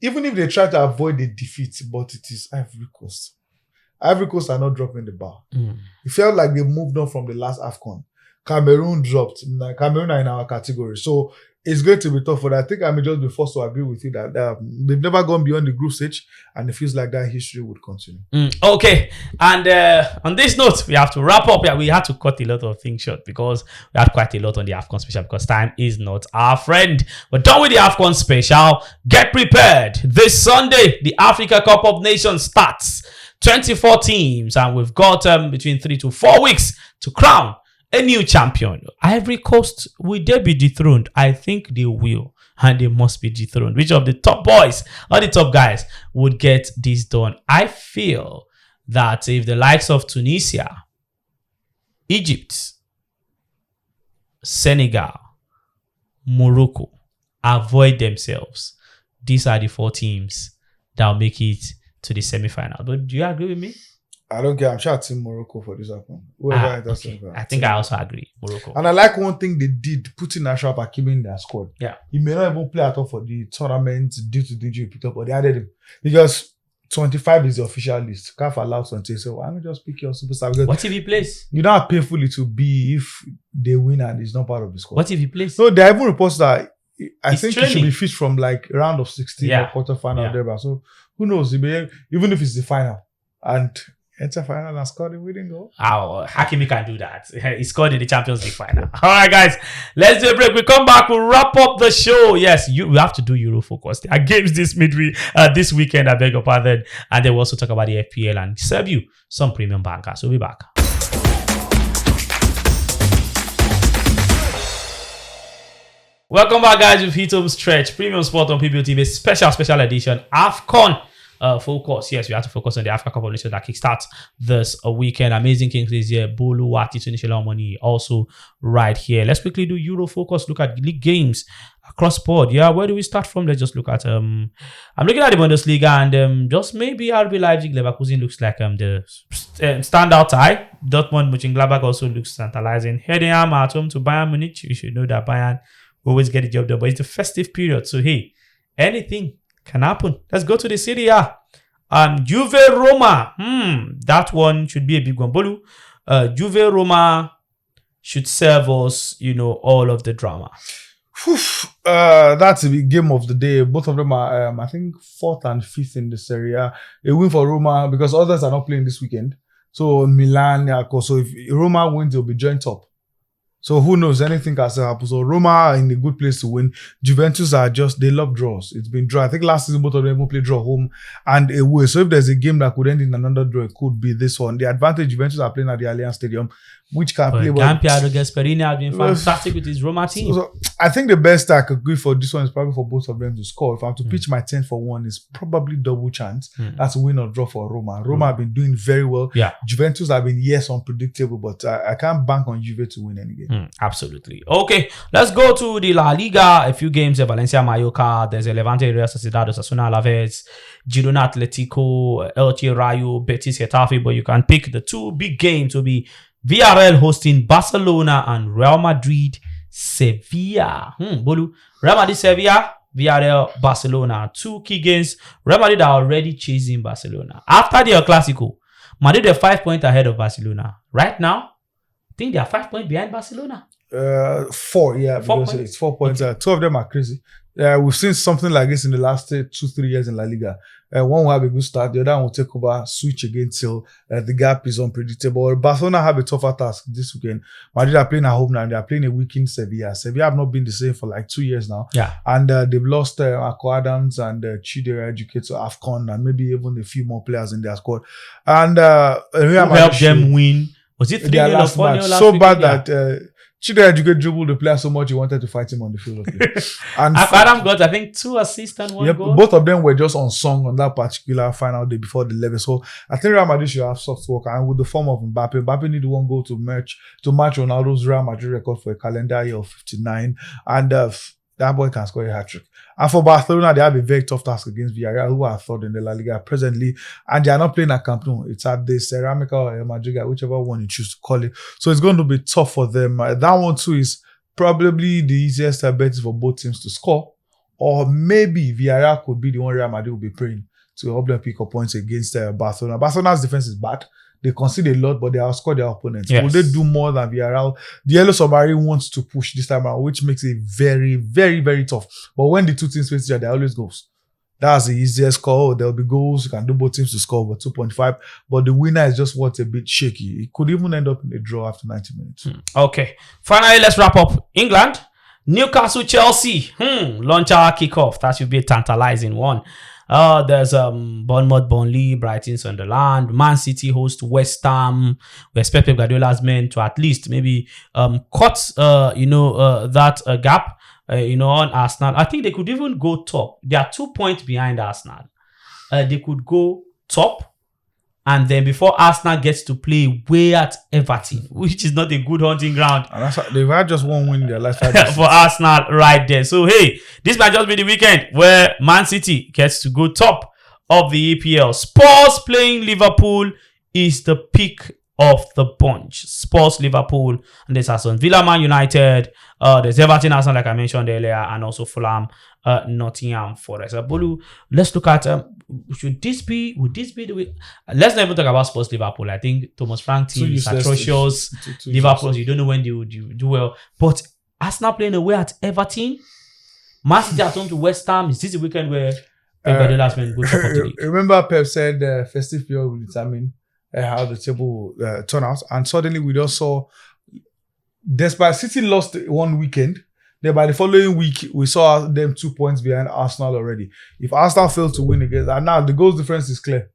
Even if they try to avoid the defeat, but it is Ivory Coast. Ivory Coast are not dropping the bar. It felt like they moved on from the last AFCON. Cameroon dropped. Cameroon are in our category. So it's going to be tough for that. I think I may just be forced to agree with you that they've never gone beyond the group stage and it feels like that history would continue.
Okay. And on this note, we have to wrap up. Yeah, we had to cut a lot of things short because we had quite a lot on the AFCON Special because time is not our friend. We're done with the AFCON Special. Get prepared. This Sunday, the Africa Cup of Nations starts. 24 teams and we've got between 3 to 4 weeks to crown a new champion. Ivory Coast, will they be dethroned? I think they will. And they must be dethroned. Which of the top boys or the top guys would get this done? I feel that if the likes of Tunisia, Egypt, Senegal, Morocco avoid themselves, these are the 4 teams that will make it to the semi-final. But do you agree with me?
I don't care. I'm sure Team Morocco for this happen.
Okay. I think I also agree. Morocco.
And I like one thing they did, putting Ashraf Hakimi in their squad.
Yeah.
He may not even play at all for the tournament due to the injury picked up, but they added him. Because 25 is the official list. Can't allow 20. So why don't you just pick your superstar? Because
what if he plays?
You know how painful it will be if they win and he's not part of the squad.
What if he plays?
No, there are even reports that I think
training.
He should be fit from like round of 16 or quarterfinal there. So who knows? He may, even if it's the final and enter final and score the winning goal.
Hakimi can do that. He scored in the Champions League final. All right, guys, let's do a break. We come back. We'll wrap up the show. Yes, we have to do Euro Focus. There are games this this weekend. I beg your pardon. And then we'll also talk about the FPL and serve you some premium bankers. We'll be back. Welcome back, guys, with Hit Home Stretch Premium Sport on PBOTV special edition AFCON. Focus. Yes, we have to focus on the Africa Cup of Nations that kickstarts this weekend. Amazing Kings this year. Bolu, Wati, Tunisha Money also right here. Let's quickly do Euro Focus. Look at league games across board. Yeah, where do we start from? Let's just look at I'm looking at the Bundesliga and just maybe RB Leipzig Leverkusen looks like the standout tie. Dortmund Mönchengladbach also looks tantalizing. Heidenheim at home to Bayern Munich. You should know that Bayern always get the job done, but it's the festive period, so hey, anything can happen. Let's go to the Serie A. Juve Roma. That one should be a big one. Bolu, Juve Roma should serve us, all of the drama.
That's a big game of the day. Both of them are, I think, 4th and 5th in the Serie A. A win for Roma because others are not playing this weekend. So Milan, so if Roma wins, they'll be joint top. So who knows? Anything can still happen. So Roma are in a good place to win. Juventus are they love draws. It's been draw. I think last season both of them will play draw home and away. So if there's a game that could end in another draw, it could be this one. The advantage Juventus are playing at the Allianz Stadium, which can play well.
Gianpiero Gasperini has been fantastic with his Roma team.
So I think the best I could give for this one is probably for both of them to score. If I'm to pitch my 10 for one, it's probably double chance. That's a win or draw for Roma. Roma have been doing very well.
Yeah.
Juventus have been, unpredictable, but I can't bank on Juve to win any game.
Absolutely. Okay, let's go to the La Liga. A few games there. Valencia, Mallorca. There's a Levante, Real Sociedad, Osasuna, Alaves, Girona, Atletico, Elche, Rayo, Betis, Getafe. But you can pick the 2 big games to be Villarreal hosting Barcelona and Real Madrid, Sevilla. Bolu, Real Madrid, Sevilla, Villarreal, Barcelona. 2 key games. Real Madrid are already chasing Barcelona. After the El Clasico, Madrid are 5 points ahead of Barcelona. Right now, I think they are 5 points behind Barcelona.
4, yeah, because it's 4 points. Okay. 2 of them are crazy. We've seen something like this in the last 2-3 years in La Liga. One will have a good start, the other one will take over, switch again till the gap is unpredictable. Barcelona have a tougher task this weekend. Madrid are playing at home now, and they are playing a weekend Sevilla. Sevilla have not been the same for like 2 years now.
Yeah.
And they've lost Akko Adams and Chidera Educate to AFCON and maybe even a few more players in their squad. And Real Madrid
helped them win. Was it 3-0 or 4-0 last
so
week?
bad that Chide Ejuke dribbled the player so much he wanted to fight him on the field of play. And
Adam got, I think, 2 assists and 1 goal.
both of them were just unsung on that particular final day before the level. So I think Real Madrid should have soft work. And with the form of Mbappe need 1 goal to match Ronaldo's Real Madrid record for a calendar year of 59. And that boy can score a hat-trick. And for Barcelona, they have a very tough task against Villarreal, who are third in the La Liga presently. And they are not playing at Camp Nou. It's at the Ceramica or El Madrigal, whichever one you choose to call it. So it's going to be tough for them. That one too is probably the easiest bet for both teams to score. Or maybe Villarreal could be the one Real Madrid will be praying to help them pick up points against Barcelona. Barcelona's defense is bad. They concede a lot, but they outscore their opponents.
Yes.
Will they do more than Villarreal? The Yellow Submarine wants to push this time around, which makes it very, very, very tough. But when the two teams face each other, there always goals. That's the easiest score. There'll be goals. You can do both teams to score over 2.5. But the winner is just what's a bit shaky. It could even end up in a draw after 90 minutes.
Okay. Finally, let's wrap up. England, Newcastle, Chelsea. Launch hour kickoff. That should be a tantalizing one. There's Bournemouth, Burnley, Brighton, Sunderland, Man City host West Ham. We expect Pep Guardiola's men to at least maybe cut that gap on Arsenal. I think they could even go top. They are 2 points behind Arsenal. They could go top, and then before Arsenal gets to play way at Everton, which is not a good hunting ground.
And that's they've had just 1 win in their last 5
for Arsenal right there. So hey, this might just be the weekend where Man City gets to go top of the EPL. Spurs playing Liverpool is the pick of the bunch. Spurs, Liverpool, and there's Aston Villa, Man United. There's Everton, Arsenal, like I mentioned earlier, and also Fulham, Nottingham Forest. Bolu, let's look at would this be the way? Let's not even talk about Spurs, Liverpool. I think Thomas Frank team is atrocious. Liverpool, you don't know when they would do well. But Arsenal playing away at Everton, Man City at home to West Ham. Is this the weekend where Pep Guardiola's men go top of the league?
Remember, Pep said festive period will determine how the table turn out, and suddenly we just saw, despite City lost 1 weekend, then by the following week we saw them 2 points behind Arsenal already. If Arsenal failed to win against, and now the goals difference is clear,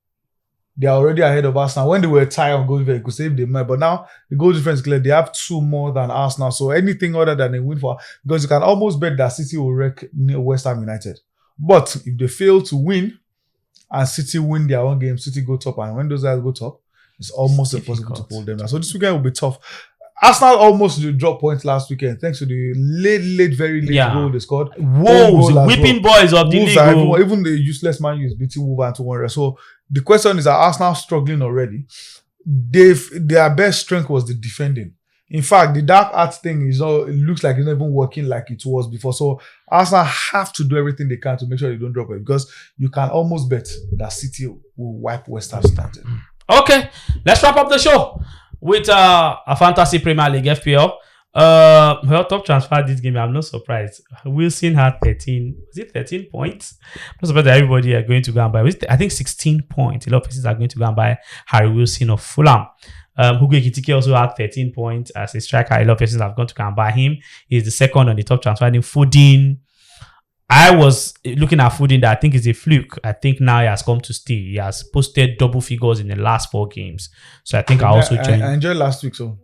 they are already ahead of Arsenal. When they were tied on goal difference, you could save them, but now the goal difference is clear. They have 2 more than Arsenal, so anything other than a win for, because you can almost bet that City will wreck West Ham United. But if they fail to win and City win their 1 game, City go top, and when those guys go top, it's almost impossible to pull them down. So this weekend will be tough. Arsenal almost dropped points last weekend thanks to the very late goal they scored.
Wolves, whipping boys of the league.
Even the useless Man U is beating Wolverhampton 2-1. So the question is, are Arsenal struggling already? Their best strength was the defending. In fact, the dark arts thing it looks like it's not even working like it was before. So Arsenal have to do everything they can to make sure they don't drop it, because you can almost bet that City will wipe West Ham United.
Okay, let's wrap up the show with a fantasy Premier League FPL. Well, top transfer this game, I'm not surprised. Wilson had 13 points? I'm not surprised that everybody are going to go and buy. I think 16 points. A lot of persons are going to go and buy Harry Wilson of Fulham. Hugo Ekitike also had 13 points as a striker. A lot of persons have gone to go and buy him. He's the second on the top transfer. In Foden, I was looking at Foden that I think is a fluke. I think now he has come to stay. He has posted double figures in the last 4 games. So I think I also joined.
I enjoyed last week, so.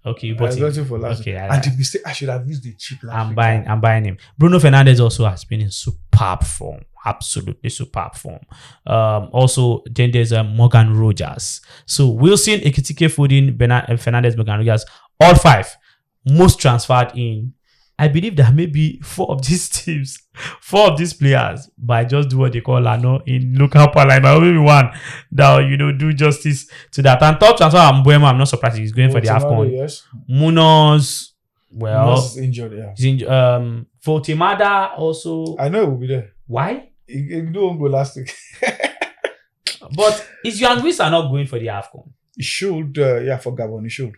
Okay, you bought him.
I got it for last week. And the mistake, I should have used the cheap last week.
I'm buying him. Bruno Fernandes also has been in superb form. Absolutely superb form. Also, then there's Morgan Rogers. So Wilson, Ekitike, Foden, Fernandes, Morgan Rogers, all 5 most transferred in. I believe that maybe 4 of these players, by just do what they call in local parliament, maybe one that do justice to that. And top transfer, Mbeumo, I'm not surprised he's going for the AFCON.
Yes.
Munoz,
Munoz is injured, yeah.
He's injured. Fortimada also.
I know it will be there.
Why?
He don't go last week.
But is Johan Wissa not going for the AFCON?
He should, for Gabon, he should.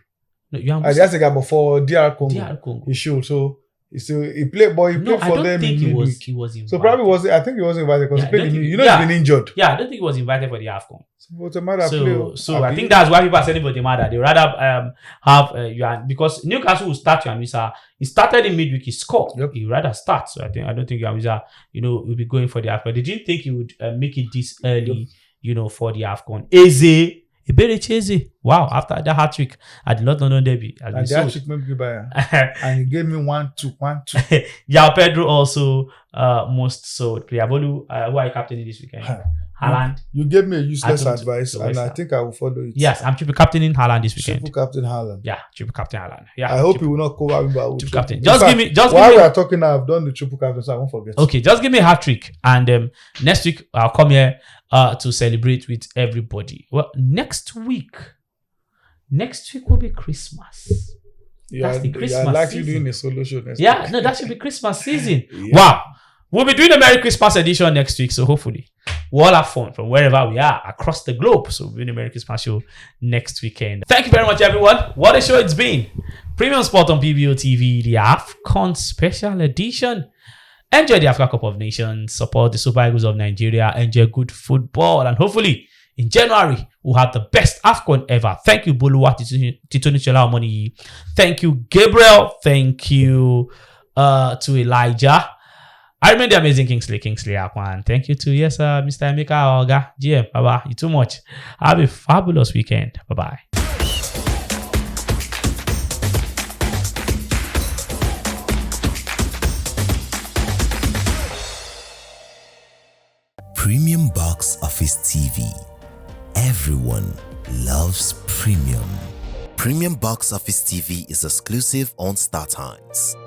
No, Johan
I just think before DR Congo.
Congo.
He should, so. He played for them.
I don't think he was invited.
So probably I think he wasn't invited because he played he's been injured.
Yeah, I don't think he was invited for the AFCON.
So
I think that's why people are saying Fortimada. They rather have because Newcastle will start Johan Wissa. He started in midweek. He scored. Yep. He rather start. So I don't think Johan Wissa will be going for the AFCON. They didn't think he would make it this early. For the AFCON. Eberechi Eze Wow, after that hat trick at the London Derby.
And the hat trick made me buy. And he gave me 1-2.
Yeah, Pedro also most sold player. Bolu, who are you captaining this weekend? Haaland.
You gave me a useless advice, and I think I will follow it.
Yes, I'm triple captaining Haaland this weekend.
Triple captain Haaland.
Yeah, triple captain Haaland. Yeah.
I hope he will not cover me, but
triple captain.
While we are talking now, I've done the triple captain, so I won't forget.
Okay, just give me a hat trick, and next week I'll come here to celebrate with everybody. Well, next week will be Christmas. That's the Christmas
season. Likely
season.
Doing a solo show next
week. No, that should be Christmas season. Yeah. Wow. We'll be doing a Merry Christmas edition next week, so hopefully we'll all have fun from wherever we are across the globe. So we'll be doing a Merry Christmas show next weekend. Thank you very much, everyone. What a show it's been. Premium Sport on PBO TV, the AFCON Special edition. Enjoy the Africa Cup of Nations, support the Super Eagles of Nigeria, enjoy good football, and hopefully in January, we'll have the best AFCON ever. Thank you, Boluwa Titonichola Omoni. Thank you, Gabriel. Thank you to Elijah. I remain the amazing Kingsley Akwan. Thank you to Mr. Emeka Oga GM. Bye-bye. You too much. Have a fabulous weekend. Bye-bye.
Premium Box Office TV. Everyone loves premium. Premium Box Office TV is exclusive on StarTimes.